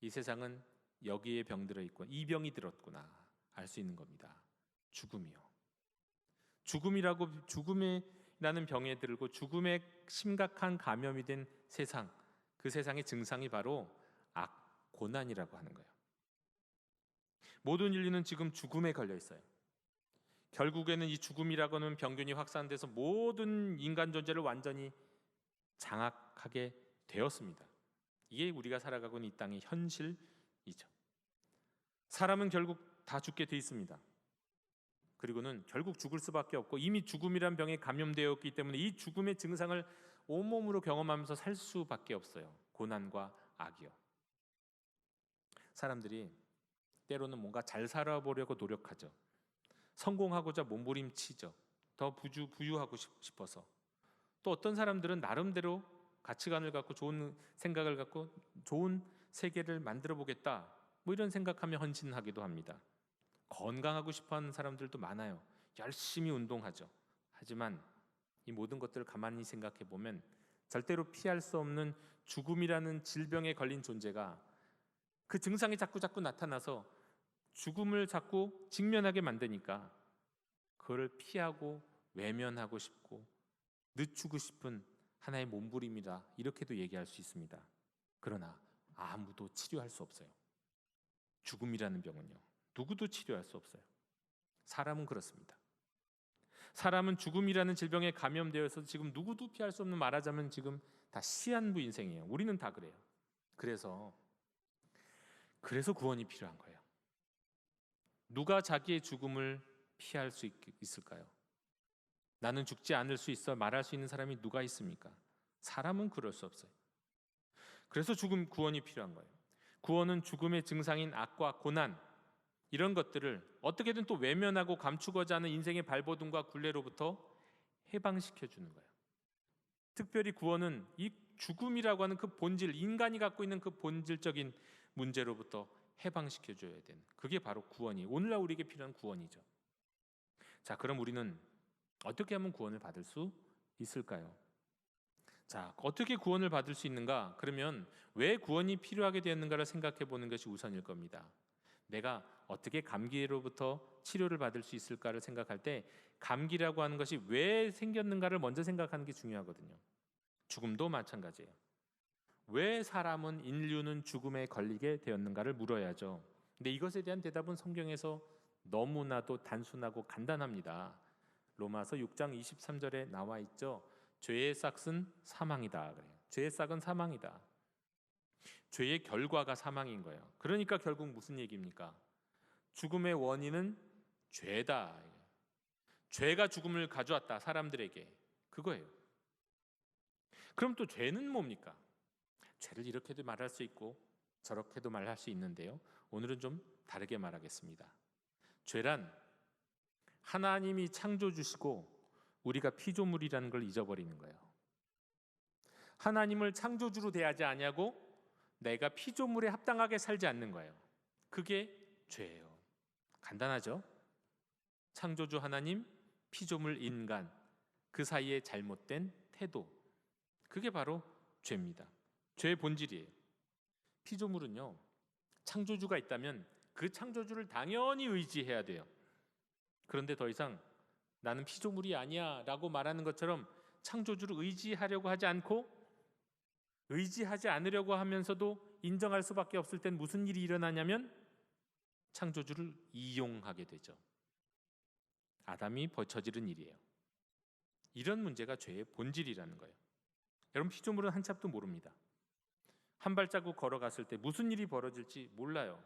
이 세상은 여기에 병들어 있고 이 병이 들었구나 알 수 있는 겁니다. 죽음이요. 죽음이라는 병에 들고 죽음에 심각한 감염이 된 세상, 그 세상의 증상이 바로 악, 고난이라고 하는 거예요. 모든 인류는 지금 죽음에 걸려 있어요. 결국에는 이 죽음이라고 하는 병균이 확산돼서 모든 인간 존재를 완전히 장악하게 되었습니다. 이게 우리가 살아가고 있는 이 땅의 현실이죠. 사람은 결국 다 죽게 돼 있습니다. 그리고는 결국 죽을 수밖에 없고, 이미 죽음이란 병에 감염되었기 때문에 이 죽음의 증상을 온몸으로 경험하면서 살 수밖에 없어요. 고난과 악이요. 사람들이 때로는 뭔가 잘 살아보려고 노력하죠. 성공하고자 몸부림치죠. 더 부유하고 싶어서. 또 어떤 사람들은 나름대로 가치관을 갖고 좋은 생각을 갖고 좋은 세계를 만들어 보겠다, 뭐 이런 생각하며 헌신하기도 합니다. 건강하고 싶어하는 사람들도 많아요. 열심히 운동하죠. 하지만 이 모든 것들을 가만히 생각해 보면 절대로 피할 수 없는 죽음이라는 질병에 걸린 존재가 그 증상이 자꾸 나타나서 죽음을 자꾸 직면하게 만드니까 그걸 피하고 외면하고 싶고 늦추고 싶은 하나의 몸부림이다, 이렇게도 얘기할 수 있습니다. 그러나 아무도 치료할 수 없어요. 죽음이라는 병은요, 누구도 치료할 수 없어요. 사람은 그렇습니다. 사람은 죽음이라는 질병에 감염되어서 지금 누구도 피할 수 없는, 말하자면 지금 다 시한부 인생이에요. 우리는 다 그래요. 그래서 구원이 필요한 거예요. 누가 자기의 죽음을 피할 수 있을까요? 나는 죽지 않을 수 있어 말할 수 있는 사람이 누가 있습니까? 사람은 그럴 수 없어요. 그래서 구원이 필요한 거예요. 구원은 죽음의 증상인 악과 고난, 이런 것들을 어떻게든 또 외면하고 감추고자 하는 인생의 발버둥과 굴레로부터 해방시켜 주는 거예요. 특별히 구원은 이 죽음이라고 하는 그 본질, 인간이 갖고 있는 그 본질적인 문제로부터 해방시켜 줘야 되는, 그게 바로 구원이, 오늘날 우리에게 필요한 구원이죠. 자, 그럼 우리는 어떻게 하면 구원을 받을 수 있을까요? 자, 어떻게 구원을 받을 수 있는가? 그러면 왜 구원이 필요하게 되었는가를 생각해 보는 것이 우선일 겁니다. 내가 어떻게 감기로부터 치료를 받을 수 있을까를 생각할 때 감기라고 하는 것이 왜 생겼는가를 먼저 생각하는 게 중요하거든요. 죽음도 마찬가지예요. 왜 사람은 인류는 죽음에 걸리게 되었는가를 물어야죠. 근데 이것에 대한 대답은 성경에서 너무나도 단순하고 간단합니다. 로마서 6장 23절에 나와 있죠. 죄의 싹은 사망이다. 그래요. 죄의 싹은 사망이다. 죄의 결과가 사망인 거예요. 그러니까 결국 무슨 얘기입니까? 죽음의 원인은 죄다. 죄가 죽음을 가져왔다, 사람들에게. 그거예요. 그럼 또 죄는 뭡니까? 죄를 이렇게도 말할 수 있고 저렇게도 말할 수 있는데요. 오늘은 좀 다르게 말하겠습니다. 죄란 하나님이 창조주시고 우리가 피조물이라는 걸 잊어버리는 거예요. 하나님을 창조주로 대하지 아니하고 내가 피조물에 합당하게 살지 않는 거예요. 그게 죄예요. 간단하죠? 창조주 하나님, 피조물 인간, 그 사이에 잘못된 태도, 그게 바로 죄입니다. 죄의 본질이에요. 피조물은요, 창조주가 있다면 그 창조주를 당연히 의지해야 돼요. 그런데 더 이상 나는 피조물이 아니야 라고 말하는 것처럼 창조주를 의지하려고 하지 않고 의지하지 않으려고 하면서도 인정할 수밖에 없을 땐 무슨 일이 일어나냐면 창조주를 이용하게 되죠. 아담이 저지른 일이에요. 이런 문제가 죄의 본질이라는 거예요. 여러분, 피조물은 한 참도 모릅니다. 한 발자국 걸어갔을 때 무슨 일이 벌어질지 몰라요.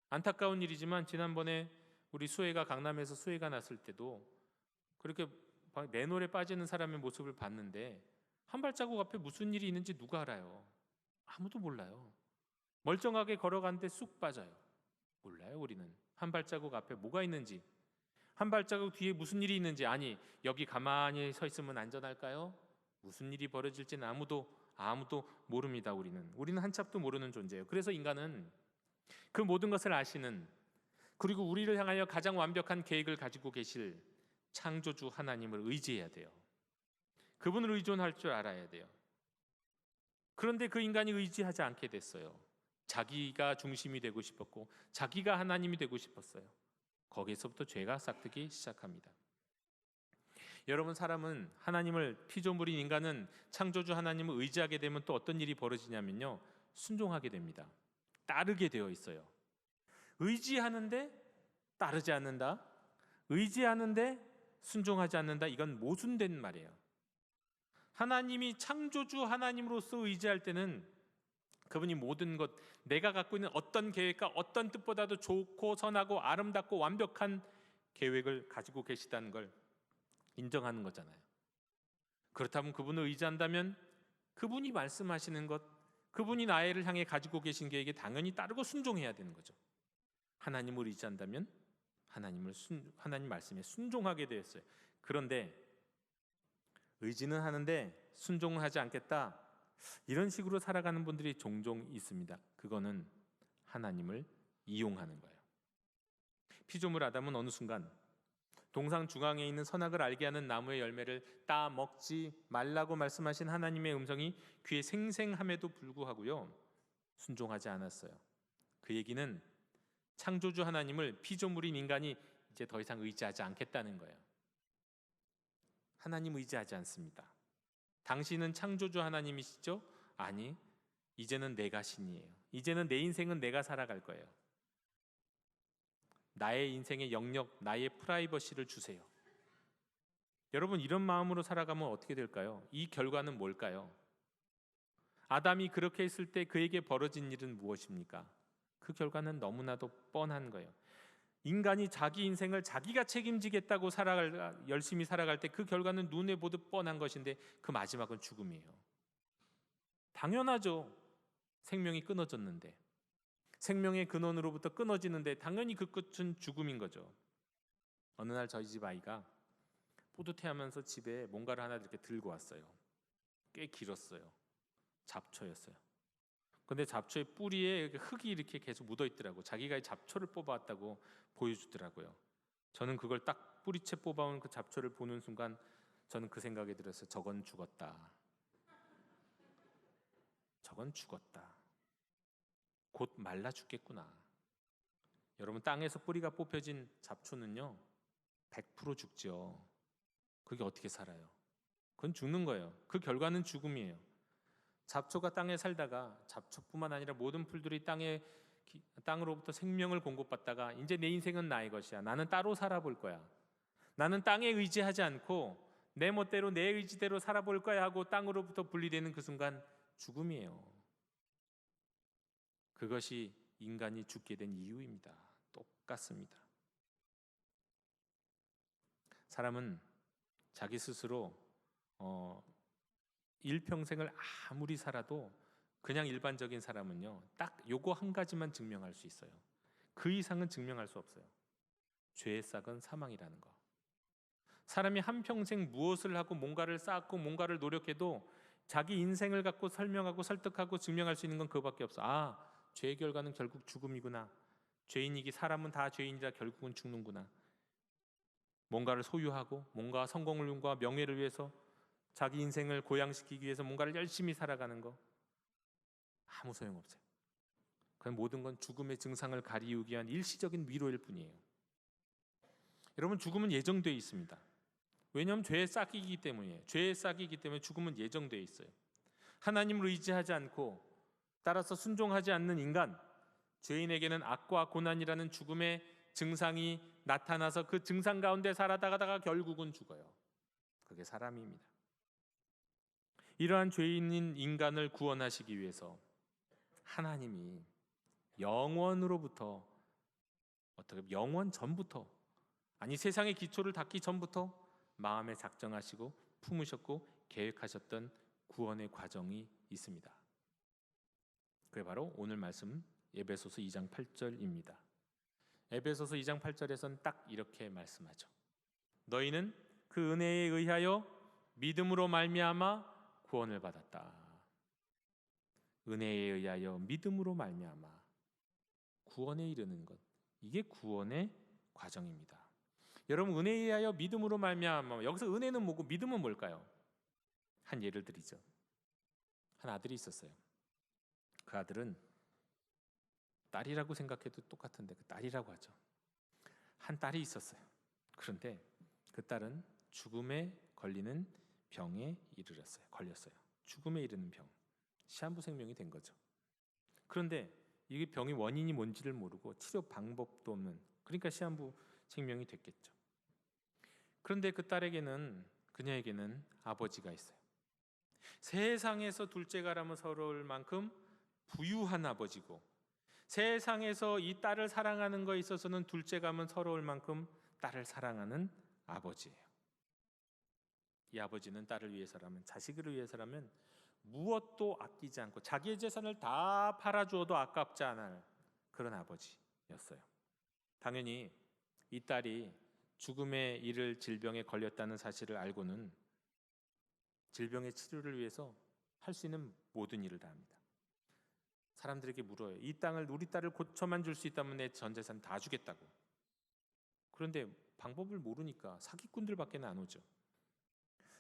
안타까운 일이지만 지난번에 우리 수혜가 강남에서 수혜가 났을 때도 그렇게 맨홀에 빠지는 사람의 모습을 봤는데 한 발자국 앞에 무슨 일이 있는지 누가 알아요? 아무도 몰라요. 멀쩡하게 걸어가는데 쑥 빠져요. 몰라요. 우리는 한 발자국 앞에 뭐가 있는지, 한 발자국 뒤에 무슨 일이 있는지, 아니 여기 가만히 서 있으면 안전할까요? 무슨 일이 벌어질지는 아무도 모릅니다. 우리는 한 참도 모르는 존재예요. 그래서 인간은 그 모든 것을 아시는, 그리고 우리를 향하여 가장 완벽한 계획을 가지고 계실 창조주 하나님을 의지해야 돼요. 그분을 의존할 줄 알아야 돼요. 그런데 그 인간이 의지하지 않게 됐어요. 자기가 중심이 되고 싶었고 자기가 하나님이 되고 싶었어요. 거기에서부터 죄가 싹트기 시작합니다. 여러분, 사람은 하나님을, 피조물인 인간은 창조주 하나님을 의지하게 되면 또 어떤 일이 벌어지냐면요, 순종하게 됩니다. 따르게 되어 있어요. 의지하는데 따르지 않는다, 의지하는데 순종하지 않는다, 이건 모순된 말이에요. 하나님이 창조주 하나님으로서 의지할 때는 그분이 모든 것, 내가 갖고 있는 어떤 계획과 어떤 뜻보다도 좋고 선하고 아름답고 완벽한 계획을 가지고 계시다는 걸 인정하는 거잖아요. 그렇다면 그분을 의지한다면 그분이 말씀하시는 것, 그분이 나를 향해 가지고 계신 계획에 당연히 따르고 순종해야 되는 거죠. 하나님을 의지한다면 하나님 말씀에 순종하게 되었어요. 그런데 의지는 하는데 순종을 하지 않겠다, 이런 식으로 살아가는 분들이 종종 있습니다. 그거는 하나님을 이용하는 거예요. 피조물 아담은 어느 순간 동상 중앙에 있는 선악을 알게 하는 나무의 열매를 따 먹지 말라고 말씀하신 하나님의 음성이 귀에 생생함에도 불구하고요, 순종하지 않았어요. 그 얘기는 창조주 하나님을 피조물인 인간이 이제 더 이상 의지하지 않겠다는 거예요. 하나님 의지하지 않습니다. 당신은 창조주 하나님이시죠? 아니, 이제는 내가 신이에요. 이제는 내 인생은 내가 살아갈 거예요. 나의 인생의 영역, 나의 프라이버시를 주세요. 여러분, 이런 마음으로 살아가면 어떻게 될까요? 이 결과는 뭘까요? 아담이 그렇게 했을 때 그에게 벌어진 일은 무엇입니까? 그 결과는 너무나도 뻔한 거예요. 인간이 자기 인생을 자기가 책임지겠다고 열심히 살아갈 때 그 결과는 눈에 보듯 뻔한 것인데 그 마지막은 죽음이에요. 당연하죠. 생명이 끊어졌는데, 생명의 근원으로부터 끊어지는데 당연히 그 끝은 죽음인 거죠. 어느 날 저희 집 아이가 뿌듯해하면서 집에 뭔가를 하나 이렇게 들고 왔어요. 꽤 길었어요. 잡초였어요. 근데 잡초의 뿌리에 흙이 이렇게 계속 묻어 있더라고. 자기가 잡초를 뽑아왔다고 보여주더라고요. 저는 그걸 딱 뿌리채 뽑아온 그 잡초를 보는 순간 저는 그 생각이 들었어요. 저건 죽었다. 저건 죽었다. 곧 말라 죽겠구나. 여러분, 땅에서 뿌리가 뽑혀진 잡초는요 100% 죽죠. 그게 어떻게 살아요? 그건 죽는 거예요. 그 결과는 죽음이에요. 잡초가 땅에 살다가 잡초뿐만 아니라 모든 풀들이 땅으로부터 생명을 공급받다가 이제 내 인생은 나의 것이야. 나는 따로 살아볼 거야. 나는 땅에 의지하지 않고 내 멋대로 내 의지대로 살아볼 거야 하고 땅으로부터 분리되는 그 순간 죽음이에요. 그것이 인간이 죽게 된 이유입니다. 똑같습니다. 사람은 자기 스스로 일평생을 아무리 살아도 그냥 일반적인 사람은요 딱 요거 한 가지만 증명할 수 있어요. 그 이상은 증명할 수 없어요. 죄의 싹은 사망이라는 거. 사람이 한평생 무엇을 하고 뭔가를 쌓고 뭔가를 노력해도 자기 인생을 갖고 설명하고 설득하고 증명할 수 있는 건 그거밖에 없어. 죄의 결과는 결국 죽음이구나. 죄인이기 사람은 다 죄인이라 결국은 죽는구나. 뭔가를 소유하고 뭔가 성공과 명예를 위해서 자기 인생을 고양시키기 위해서 뭔가를 열심히 살아가는 거 아무 소용없어요. 그건 모든 건 죽음의 증상을 가리우기 위한 일시적인 위로일 뿐이에요. 여러분, 죽음은 예정되어 있습니다. 왜냐하면 죄의 싹이기 때문이에요. 죄의 싹이기 때문에 죽음은 예정되어 있어요. 하나님을 의지하지 않고 따라서 순종하지 않는 인간, 죄인에게는 악과 고난이라는 죽음의 증상이 나타나서 그 증상 가운데 살아가다가 결국은 죽어요. 그게 사람입니다. 이러한 죄인인 인간을 구원하시기 위해서 하나님이 영원으로부터 영원 전부터 세상의 기초를 닦기 전부터 마음에 작정하시고 품으셨고 계획하셨던 구원의 과정이 있습니다. 그게 바로 오늘 말씀 에베소서 2장 8절입니다. 에베소서 2장 8절에서는 딱 이렇게 말씀하죠. 너희는 그 은혜에 의하여 믿음으로 말미암아 구원을 받았다. 은혜에 의하여 믿음으로 말미암아 구원에 이르는 것, 이게 구원의 과정입니다. 여러분, 은혜에 의하여 믿음으로 말미암아, 여기서 은혜는 뭐고 믿음은 뭘까요? 한 예를 드리죠. 한 아들이 있었어요. 그 아들은 딸이라고 생각해도 똑같은데 그 딸이라고 하죠. 한 딸이 있었어요. 그런데 그 딸은 죽음에 걸리는 병에 걸렸어요. 죽음에 이르는 병, 시한부 생명이 된 거죠. 그런데 이게 병의 원인이 뭔지를 모르고 치료 방법도 없는, 그러니까 시한부 생명이 됐겠죠. 그런데 그 딸에게는, 그녀에게는 아버지가 있어요. 세상에서 둘째가라면 서러울 만큼 부유한 아버지고, 세상에서 이 딸을 사랑하는 것에 있어서는 둘째가면 서러울 만큼 딸을 사랑하는 아버지예요. 이 아버지는 딸을 위해서라면, 자식을 위해서라면 무엇도 아끼지 않고 자기의 재산을 다 팔아주어도 아깝지 않을 그런 아버지였어요. 당연히 이 딸이 죽음에 이를 질병에 걸렸다는 사실을 알고는 질병의 치료를 위해서 할 수 있는 모든 일을 다 합니다. 사람들에게 물어요. 이 땅을, 우리 딸을 고쳐만 줄 수 있다면 내 전 재산 다 주겠다고. 그런데 방법을 모르니까 사기꾼들밖에 안 오죠.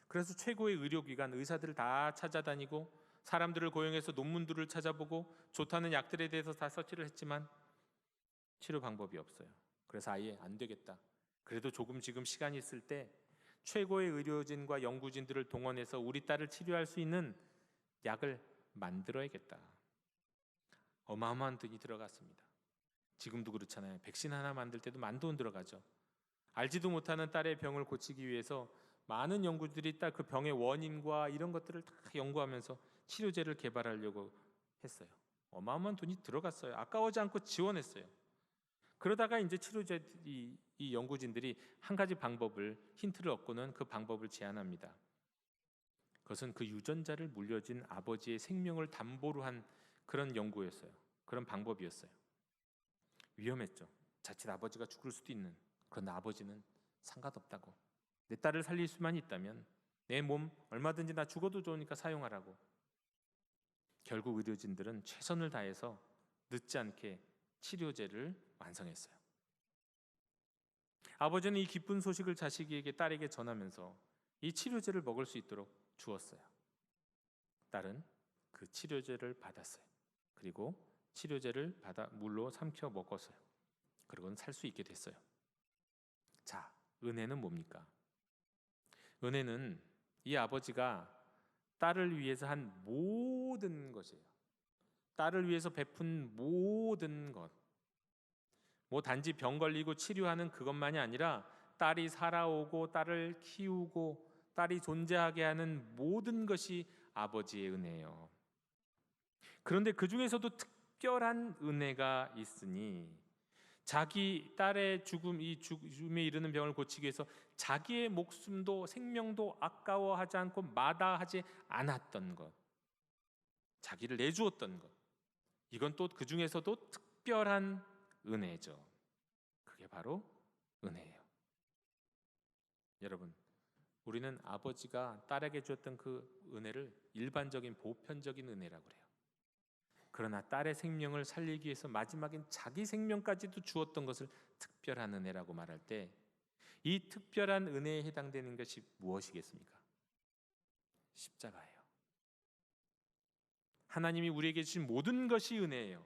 그래서 최고의 의료기관, 의사들을 다 찾아다니고 사람들을 고용해서 논문들을 찾아보고 좋다는 약들에 대해서 다 서치를 했지만 치료 방법이 없어요. 그래서 아예 안 되겠다. 그래도 지금 시간이 있을 때 최고의 의료진과 연구진들을 동원해서 우리 딸을 치료할 수 있는 약을 만들어야겠다. 어마어마한 돈이 들어갔습니다. 지금도 그렇잖아요. 백신 하나 만들 때도 많은 돈 들어가죠. 알지도 못하는 딸의 병을 고치기 위해서 많은 연구들이 딱 그 병의 원인과 이런 것들을 다 연구하면서 치료제를 개발하려고 했어요. 어마어마한 돈이 들어갔어요. 아까워지 않고 지원했어요. 그러다가 이제 이 연구진들이 한 가지 방법을, 힌트를 얻고는 그 방법을 제안합니다. 그것은 그 유전자를 물려진 아버지의 생명을 담보로 한 그런 연구였어요. 그런 방법이었어요. 위험했죠. 자칫 아버지가 죽을 수도 있는. 그런데 아버지는 상관없다고. 내 딸을 살릴 수만 있다면 내 몸 얼마든지 나 죽어도 좋으니까 사용하라고. 결국 의료진들은 최선을 다해서 늦지 않게 치료제를 완성했어요. 아버지는 이 기쁜 소식을 자식에게, 딸에게 전하면서 이 치료제를 먹을 수 있도록 주었어요. 딸은 그 치료제를 받았어요. 그리고 치료제를 받아 물로 삼켜 먹었어요. 그러고는 살 수 있게 됐어요. 자, 은혜는 뭡니까? 은혜는 이 아버지가 딸을 위해서 한 모든 것이에요. 딸을 위해서 베푼 모든 것. 뭐 단지 병 걸리고 치료하는 그것만이 아니라 딸이 살아오고 딸을 키우고 딸이 존재하게 하는 모든 것이 아버지의 은혜예요. 그런데 그 중에서도 특별한 은혜가 있으니 자기 딸의 죽음에 이르는 병을 고치기 위해서 자기의 목숨도 생명도 아까워하지 않고 마다하지 않았던 것, 자기를 내주었던 것, 이건 또 그 중에서도 특별한 은혜죠. 그게 바로 은혜예요. 여러분, 우리는 아버지가 딸에게 주었던 그 은혜를 일반적인 보편적인 은혜라고 그래요. 그러나 딸의 생명을 살리기 위해서 마지막엔 자기 생명까지도 주었던 것을 특별한 은혜라고 말할 때, 이 특별한 은혜에 해당되는 것이 무엇이겠습니까? 십자가예요. 하나님이 우리에게 주신 모든 것이 은혜예요.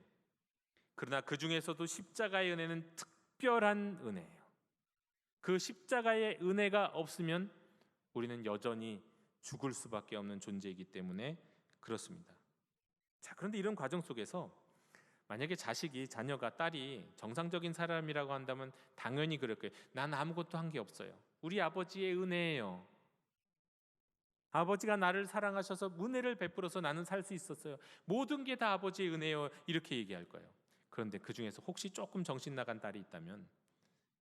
그러나 그 중에서도 십자가의 은혜는 특별한 은혜예요. 그 십자가의 은혜가 없으면 우리는 여전히 죽을 수밖에 없는 존재이기 때문에 그렇습니다. 자, 그런데 이런 과정 속에서 만약에 자녀가 딸이 정상적인 사람이라고 한다면 당연히 그럴 거예요. 난 아무것도 한 게 없어요. 우리 아버지의 은혜예요. 아버지가 나를 사랑하셔서 은혜를 베풀어서 나는 살 수 있었어요. 모든 게 다 아버지의 은혜예요. 이렇게 얘기할 거예요. 그런데 그 중에서 혹시 조금 정신 나간 딸이 있다면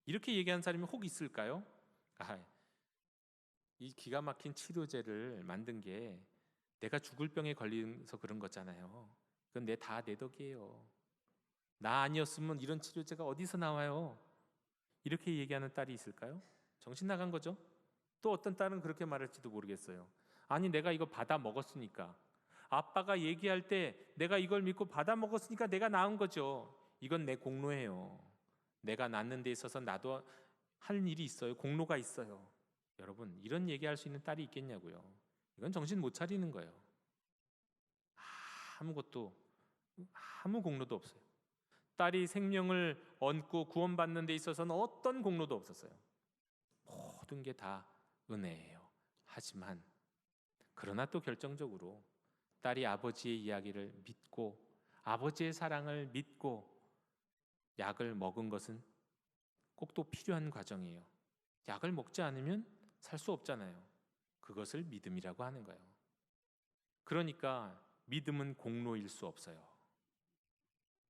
이렇게 얘기하는 사람이 혹 있을까요? 이 기가 막힌 치료제를 만든 게 내가 죽을 병에 걸려서 그런 거잖아요. 그건 다 내 덕이에요. 나 아니었으면 이런 치료제가 어디서 나와요? 이렇게 얘기하는 딸이 있을까요? 정신 나간 거죠. 또 어떤 딸은 그렇게 말할지도 모르겠어요. 아니, 내가 이거 받아 먹었으니까, 아빠가 얘기할 때 내가 이걸 믿고 받아 먹었으니까 내가 나은 거죠. 이건 내 공로예요. 내가 낳는 데 있어서 나도 할 일이 있어요. 공로가 있어요. 여러분, 이런 얘기할 수 있는 딸이 있겠냐고요. 이건 정신 못 차리는 거예요. 아무 공로도 없어요. 딸이 생명을 얻고 구원받는 데 있어서는 어떤 공로도 없었어요. 모든 게 다 은혜예요. 하지만 그러나 또 결정적으로 딸이 아버지의 이야기를 믿고 아버지의 사랑을 믿고 약을 먹은 것은 꼭 또 필요한 과정이에요. 약을 먹지 않으면 살 수 없잖아요. 그것을 믿음이라고 하는 거예요. 그러니까 믿음은 공로일 수 없어요.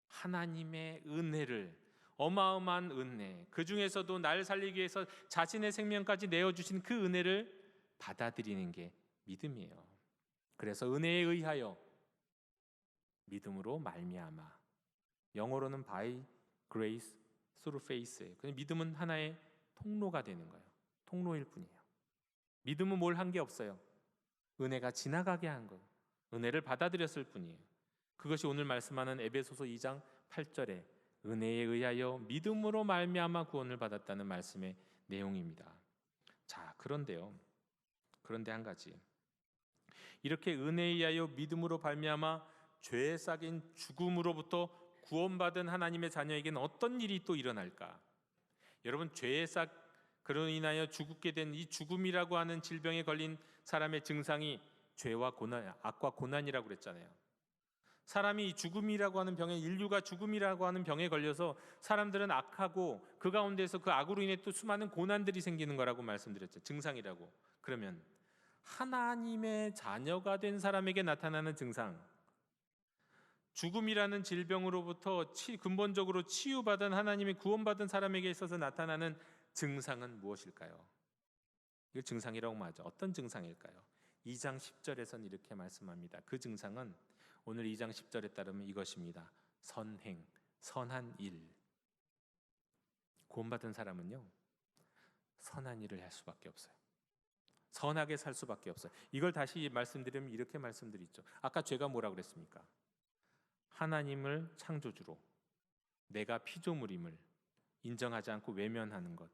하나님의 은혜를, 어마어마한 은혜, 그 중에서도 날 살리기 위해서 자신의 생명까지 내어주신 그 은혜를 받아들이는 게 믿음이에요. 그래서 은혜에 의하여, 믿음으로 말미암아, 영어로는 by grace through faith예요. 그냥 믿음은 하나의 통로가 되는 거예요. 통로일 뿐이에요. 믿음은 뭘 한 게 없어요. 은혜가 지나가게 한 거예요. 은혜를 받아들였을 뿐이에요. 그것이 오늘 말씀하는 에베소서 2장 8절에 은혜에 의하여 믿음으로 말미암아 구원을 받았다는 말씀의 내용입니다. 자, 그런데 한 가지, 이렇게 은혜에 의하여 믿음으로 말미암아 죄에 싹인 죽음으로부터 구원받은 하나님의 자녀에게는 어떤 일이 또 일어날까? 여러분, 죄에 싹 그로 인하여 죽게 된 이 죽음이라고 하는 질병에 걸린 사람의 증상이 죄와 고난, 악과 고난이라고 그랬잖아요. 사람이 이 죽음이라고 하는 병에, 인류가 죽음이라고 하는 병에 걸려서 사람들은 악하고 그 가운데서 그 악으로 인해 또 수많은 고난들이 생기는 거라고 말씀드렸죠. 증상이라고. 그러면 하나님의 자녀가 된 사람에게 나타나는 증상, 죽음이라는 질병으로부터 근본적으로 치유받은 하나님의 구원받은 사람에게 있어서 나타나는 증상은 무엇일까요? 이거 증상이라고 말하죠. 어떤 증상일까요? 2장 10절에서는 이렇게 말씀합니다. 그 증상은 오늘 2장 10절에 따르면 이것입니다. 선행, 선한 일. 구원받은 사람은요, 선한 일을 할 수밖에 없어요. 선하게 살 수밖에 없어요. 이걸 다시 말씀드리면 이렇게 말씀드리죠. 아까 죄가 뭐라고 그랬습니까? 하나님을 창조주로 내가 피조물임을 인정하지 않고 외면하는 것,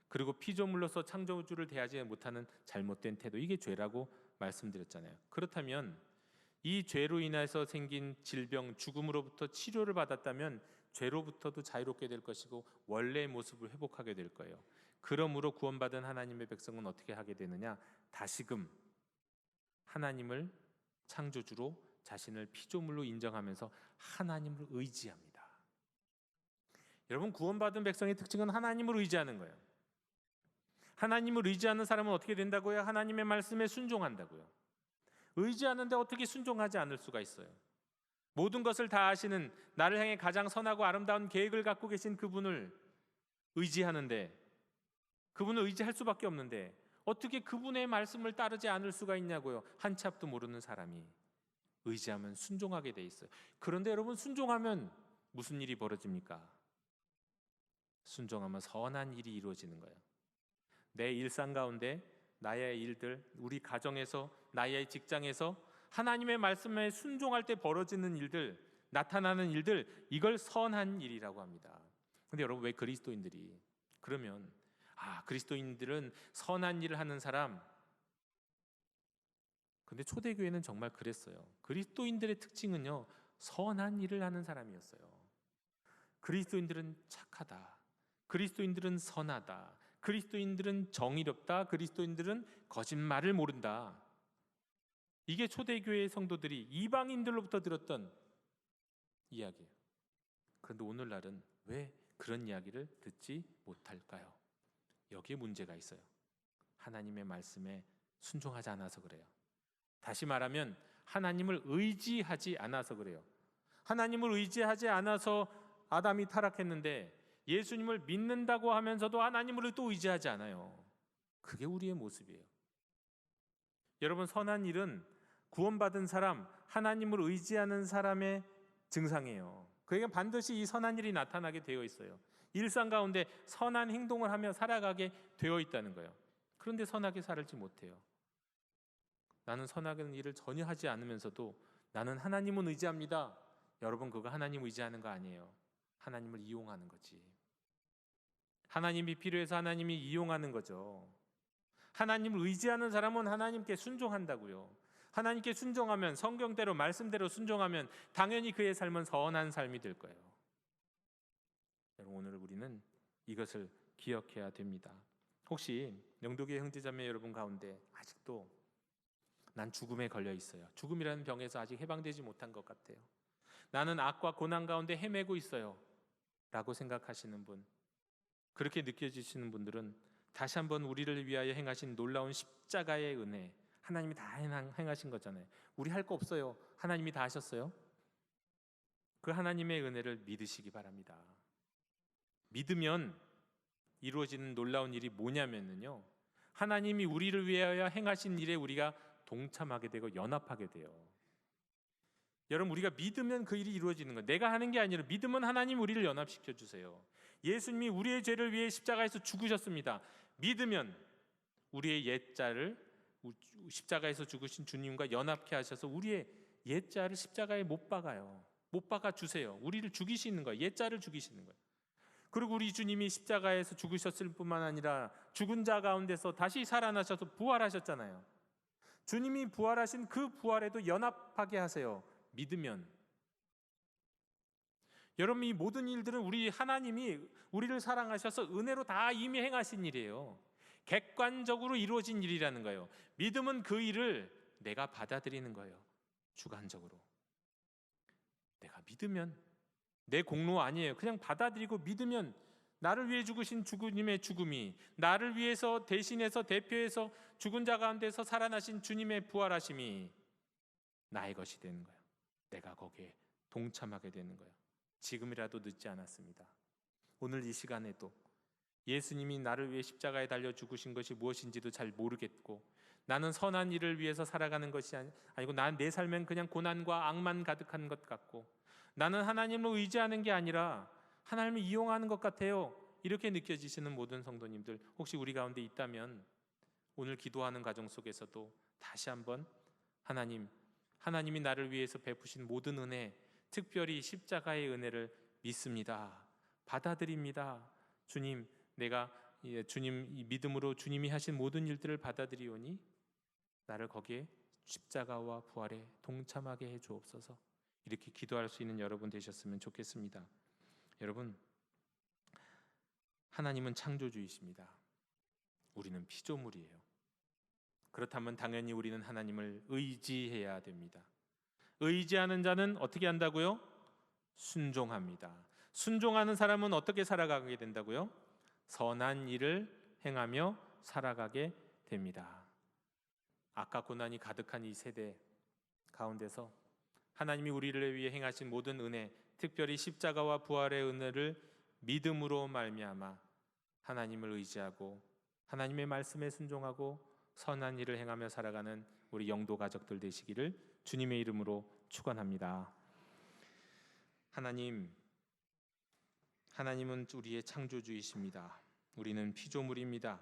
그리고 피조물로서 창조주를 대하지 못하는 잘못된 태도, 이게 죄라고 말씀드렸잖아요. 그렇다면 이 죄로 인해서 생긴 질병, 죽음으로부터 치료를 받았다면 죄로부터도 자유롭게 될 것이고 원래의 모습을 회복하게 될 거예요. 그러므로 구원받은 하나님의 백성은 어떻게 하게 되느냐? 다시금 하나님을 창조주로 자신을 피조물로 인정하면서 하나님을 의지합니다. 여러분, 구원받은 백성의 특징은 하나님을 의지하는 거예요. 하나님을 의지하는 사람은 어떻게 된다고요? 하나님의 말씀에 순종한다고요. 의지하는데 어떻게 순종하지 않을 수가 있어요? 모든 것을 다 아시는, 나를 향해 가장 선하고 아름다운 계획을 갖고 계신 그분을 의지하는데, 그분을 의지할 수밖에 없는데 어떻게 그분의 말씀을 따르지 않을 수가 있냐고요. 한 치 앞도 모르는 사람이 의지하면 순종하게 돼 있어요. 그런데 여러분, 순종하면 무슨 일이 벌어집니까? 순종하면 선한 일이 이루어지는 거예요. 내 일상 가운데 나의 일들, 우리 가정에서, 나의 직장에서 하나님의 말씀에 순종할 때 벌어지는 일들, 나타나는 일들, 이걸 선한 일이라고 합니다. 근데 여러분, 왜 그리스도인들이 그러면 그리스도인들은 선한 일을 하는 사람, 근데 초대교회는 정말 그랬어요. 그리스도인들의 특징은요, 선한 일을 하는 사람이었어요. 그리스도인들은 착하다, 그리스도인들은 선하다, 그리스도인들은 정의롭다, 그리스도인들은 거짓말을 모른다. 이게 초대교회의 성도들이 이방인들로부터 들었던 이야기예요. 그런데 오늘날은 왜 그런 이야기를 듣지 못할까요? 여기에 문제가 있어요. 하나님의 말씀에 순종하지 않아서 그래요. 다시 말하면 하나님을 의지하지 않아서 그래요. 하나님을 의지하지 않아서 아담이 타락했는데 예수님을 믿는다고 하면서도 하나님을 또 의지하지 않아요. 그게 우리의 모습이에요. 여러분, 선한 일은 구원받은 사람, 하나님을 의지하는 사람의 증상이에요. 그에게 반드시 이 선한 일이 나타나게 되어 있어요. 일상 가운데 선한 행동을 하며 살아가게 되어 있다는 거예요. 그런데 선하게 살지 못해요. 나는 선한 일을 전혀 하지 않으면서도 나는 하나님은 의지합니다. 여러분, 그거 하나님 의지하는 거 아니에요. 하나님을 이용하는 거지. 하나님이 필요해서 하나님이 이용하는 거죠. 하나님을 의지하는 사람은 하나님께 순종한다고요. 하나님께 순종하면, 성경대로 말씀대로 순종하면 당연히 그의 삶은 선한 삶이 될 거예요. 여러분, 오늘 우리는 이것을 기억해야 됩니다. 혹시 영도교회 형제자매 여러분 가운데 아직도 난 죽음에 걸려 있어요, 죽음이라는 병에서 아직 해방되지 못한 것 같아요, 나는 악과 고난 가운데 헤매고 있어요 라고 생각하시는 분, 그렇게 느껴지시는 분들은 다시 한번 우리를 위하여 행하신 놀라운 십자가의 은혜, 하나님이 다 행하신 거잖아요. 우리 할 거 없어요. 하나님이 다 하셨어요. 그 하나님의 은혜를 믿으시기 바랍니다. 믿으면 이루어지는 놀라운 일이 뭐냐면요, 하나님이 우리를 위하여 행하신 일에 우리가 동참하게 되고 연합하게 돼요. 여러분, 우리가 믿으면 그 일이 이루어지는 거예요. 내가 하는 게 아니라 믿으면 하나님 우리를 연합시켜 주세요. 예수님이 우리의 죄를 위해 십자가에서 죽으셨습니다. 믿으면 우리의 옛자를 십자가에서 죽으신 주님과 연합케 하셔서 우리의 옛자를 십자가에 못 박아요. 못 박아 주세요. 우리를 죽이시는 거예요. 옛자를 죽이시는 거예요. 그리고 우리 주님이 십자가에서 죽으셨을 뿐만 아니라 죽은 자 가운데서 다시 살아나셔서 부활하셨잖아요. 주님이 부활하신 그 부활에도 연합하게 하세요. 믿으면. 여러분, 이 모든 일들은 우리 하나님이 우리를 사랑하셔서 은혜로 다 이미 행하신 일이에요. 객관적으로 이루어진 일이라는 거예요. 믿음은 그 일을 내가 받아들이는 거예요. 주관적으로. 내가 믿으면 내 공로 아니에요. 그냥 받아들이고 믿으면 나를 위해 죽으신 주님의 죽음이, 나를 위해서 대신해서 대표해서 죽은 자 가운데서 살아나신 주님의 부활하심이 나의 것이 되는 거예요. 내가 거기에 동참하게 되는 거예요. 지금이라도 늦지 않았습니다. 오늘 이 시간에도 예수님이 나를 위해 십자가에 달려 죽으신 것이 무엇인지도 잘 모르겠고, 나는 선한 일을 위해서 살아가는 것이 아니고 내 삶은 그냥 고난과 악만 가득한 것 같고, 나는 하나님을 의지하는 게 아니라 하나님을 이용하는 것 같아요, 이렇게 느껴지시는 모든 성도님들, 혹시 우리 가운데 있다면 오늘 기도하는 과정 속에서도 다시 한번 하나님이 나를 위해서 베푸신 모든 은혜, 특별히 십자가의 은혜를 믿습니다, 받아들입니다. 주님, 내가 주님 믿음으로 주님이 하신 모든 일들을 받아들이오니 나를 거기에 십자가와 부활에 동참하게 해 주옵소서. 이렇게 기도할 수 있는 여러분 되셨으면 좋겠습니다. 여러분, 하나님은 창조주이십니다. 우리는 피조물이에요. 그렇다면 당연히 우리는 하나님을 의지해야 됩니다. 의지하는 자는 어떻게 한다고요? 순종합니다. 순종하는 사람은 어떻게 살아가게 된다고요? 선한 일을 행하며 살아가게 됩니다. 악과 고난이 가득한 이 세대 가운데서 하나님이 우리를 위해 행하신 모든 은혜, 특별히 십자가와 부활의 은혜를 믿음으로 말미암아 하나님을 의지하고 하나님의 말씀에 순종하고 선한 일을 행하며 살아가는 우리 영도 가족들 되시기를 주님의 이름으로 축원합니다. 하나님은 우리의 창조주이십니다. 우리는 피조물입니다.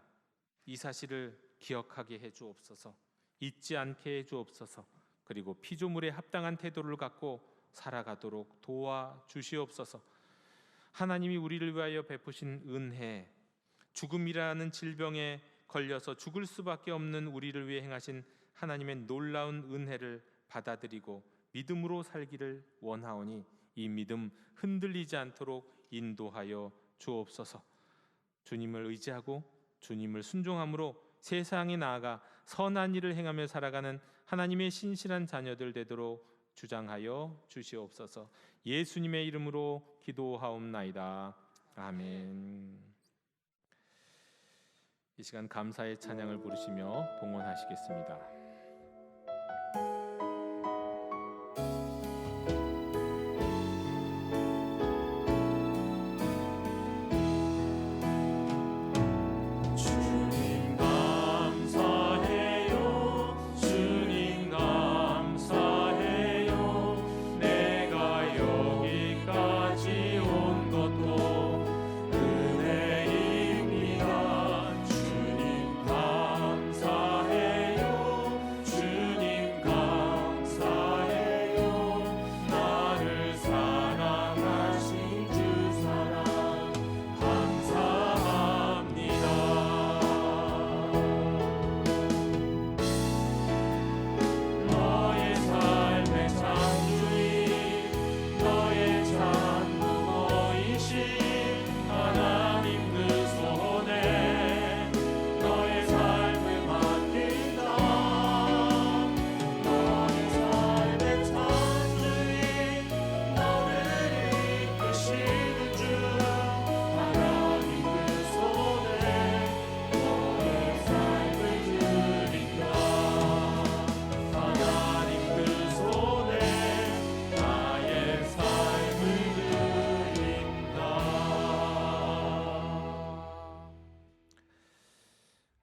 이 사실을 기억하게 해 주옵소서. 잊지 않게 해 주옵소서. 그리고 피조물에 합당한 태도를 갖고 살아가도록 도와주시옵소서. 하나님이 우리를 위하여 베푸신 은혜, 죽음이라는 질병에 걸려서 죽을 수밖에 없는 우리를 위해 행하신 하나님의 놀라운 은혜를 받아들이고 믿음으로 살기를 원하오니 이 믿음 흔들리지 않도록 인도하여 주옵소서. 주님을 의지하고 주님을 순종함으로 세상에 나아가 선한 일을 행하며 살아가는 하나님의 신실한 자녀들 되도록 주장하여 주시옵소서. 예수님의 이름으로 기도하옵나이다. 아멘. 이 시간 감사의 찬양을 부르시며 봉헌하시겠습니다.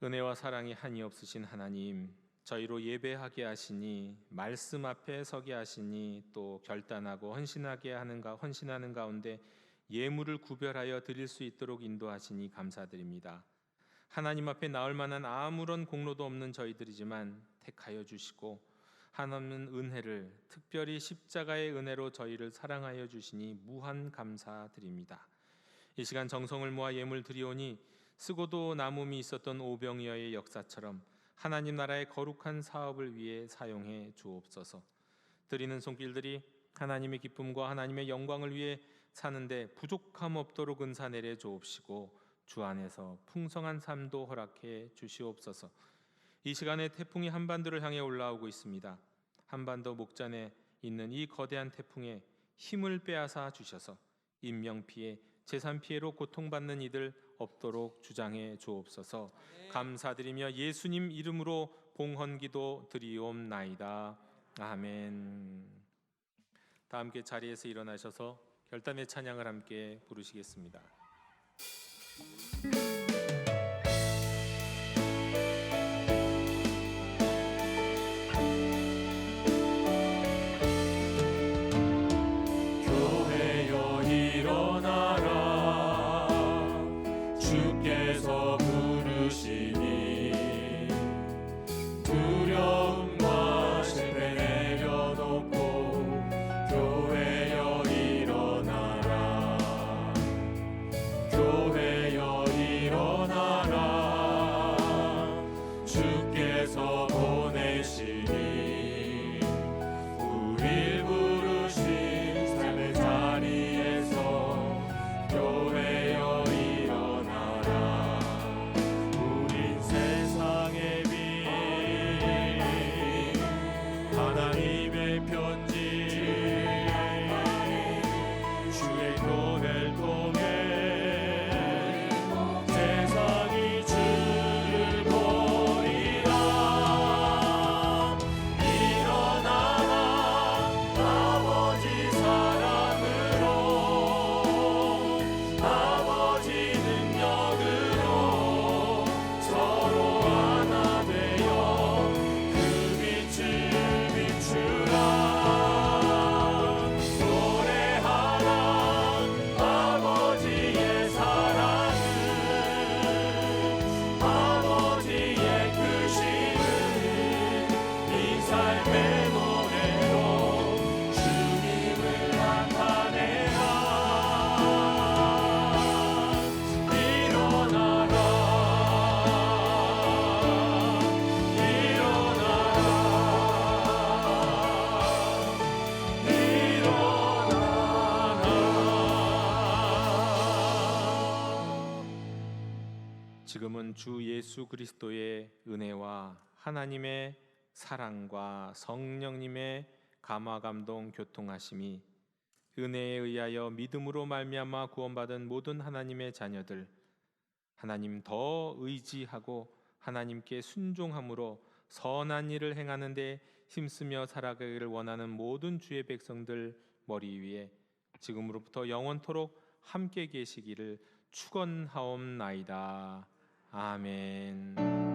은혜와 사랑이 한이 없으신 하나님, 저희로 예배하게 하시니 말씀 앞에 서게 하시니 또 결단하고 헌신하는 가운데 예물을 구별하여 드릴 수 있도록 인도하시니 감사드립니다. 하나님 앞에 나올 만한 아무런 공로도 없는 저희들이지만 택하여 주시고 하나님은 은혜를, 특별히 십자가의 은혜로 저희를 사랑하여 주시니 무한 감사드립니다. 이 시간 정성을 모아 예물 드리오니 쓰고도 남음이 있었던 오병이어의 역사처럼 하나님 나라의 거룩한 사업을 위해 사용해 주옵소서. 드리는 손길들이 하나님의 기쁨과 하나님의 영광을 위해 사는데 부족함 없도록 은사 내려 주옵시고 주 안에서 풍성한 삶도 허락해 주시옵소서. 이 시간에 태풍이 한반도를 향해 올라오고 있습니다. 한반도 목전에 있는 이 거대한 태풍에 힘을 빼앗아 주셔서 인명피해, 재산피해로 고통받는 이들 없도록 주장해 주옵소서. 감사드리며 예수님 이름으로 봉헌기도 드리옵나이다. 아멘. 다 함께 자리에서 일어나셔서 결단의 찬양을 함께 부르시겠습니다. 교회여 일어나라, 주께서 부르시니 두려움과 실패 내려놓고 교회여 일어나라, 교회여 일어나라. 교회를 통해 세상이 주를 보리라. 일어나라 아버지 사랑으로 아버지 능력으로 서로 하나 되어 그 빛을 비추라. 노래하라 아버지의 사랑을 아버지의 크심을 이 삶의 노래로 주님을 나타내라. 일어나라 지금은 주 예수 그리스도의 은혜와 하나님의 사랑과 성령님의 감화 감동 교통하심이 은혜에 의하여 믿음으로 말미암아 구원받은 모든 하나님의 자녀들, 하나님 더 의지하고 하나님께 순종함으로 선한 일을 행하는 데 힘쓰며 살아가기를 원하는 모든 주의 백성들 머리 위에 지금으로부터 영원토록 함께 계시기를 축원하옵나이다. 아멘.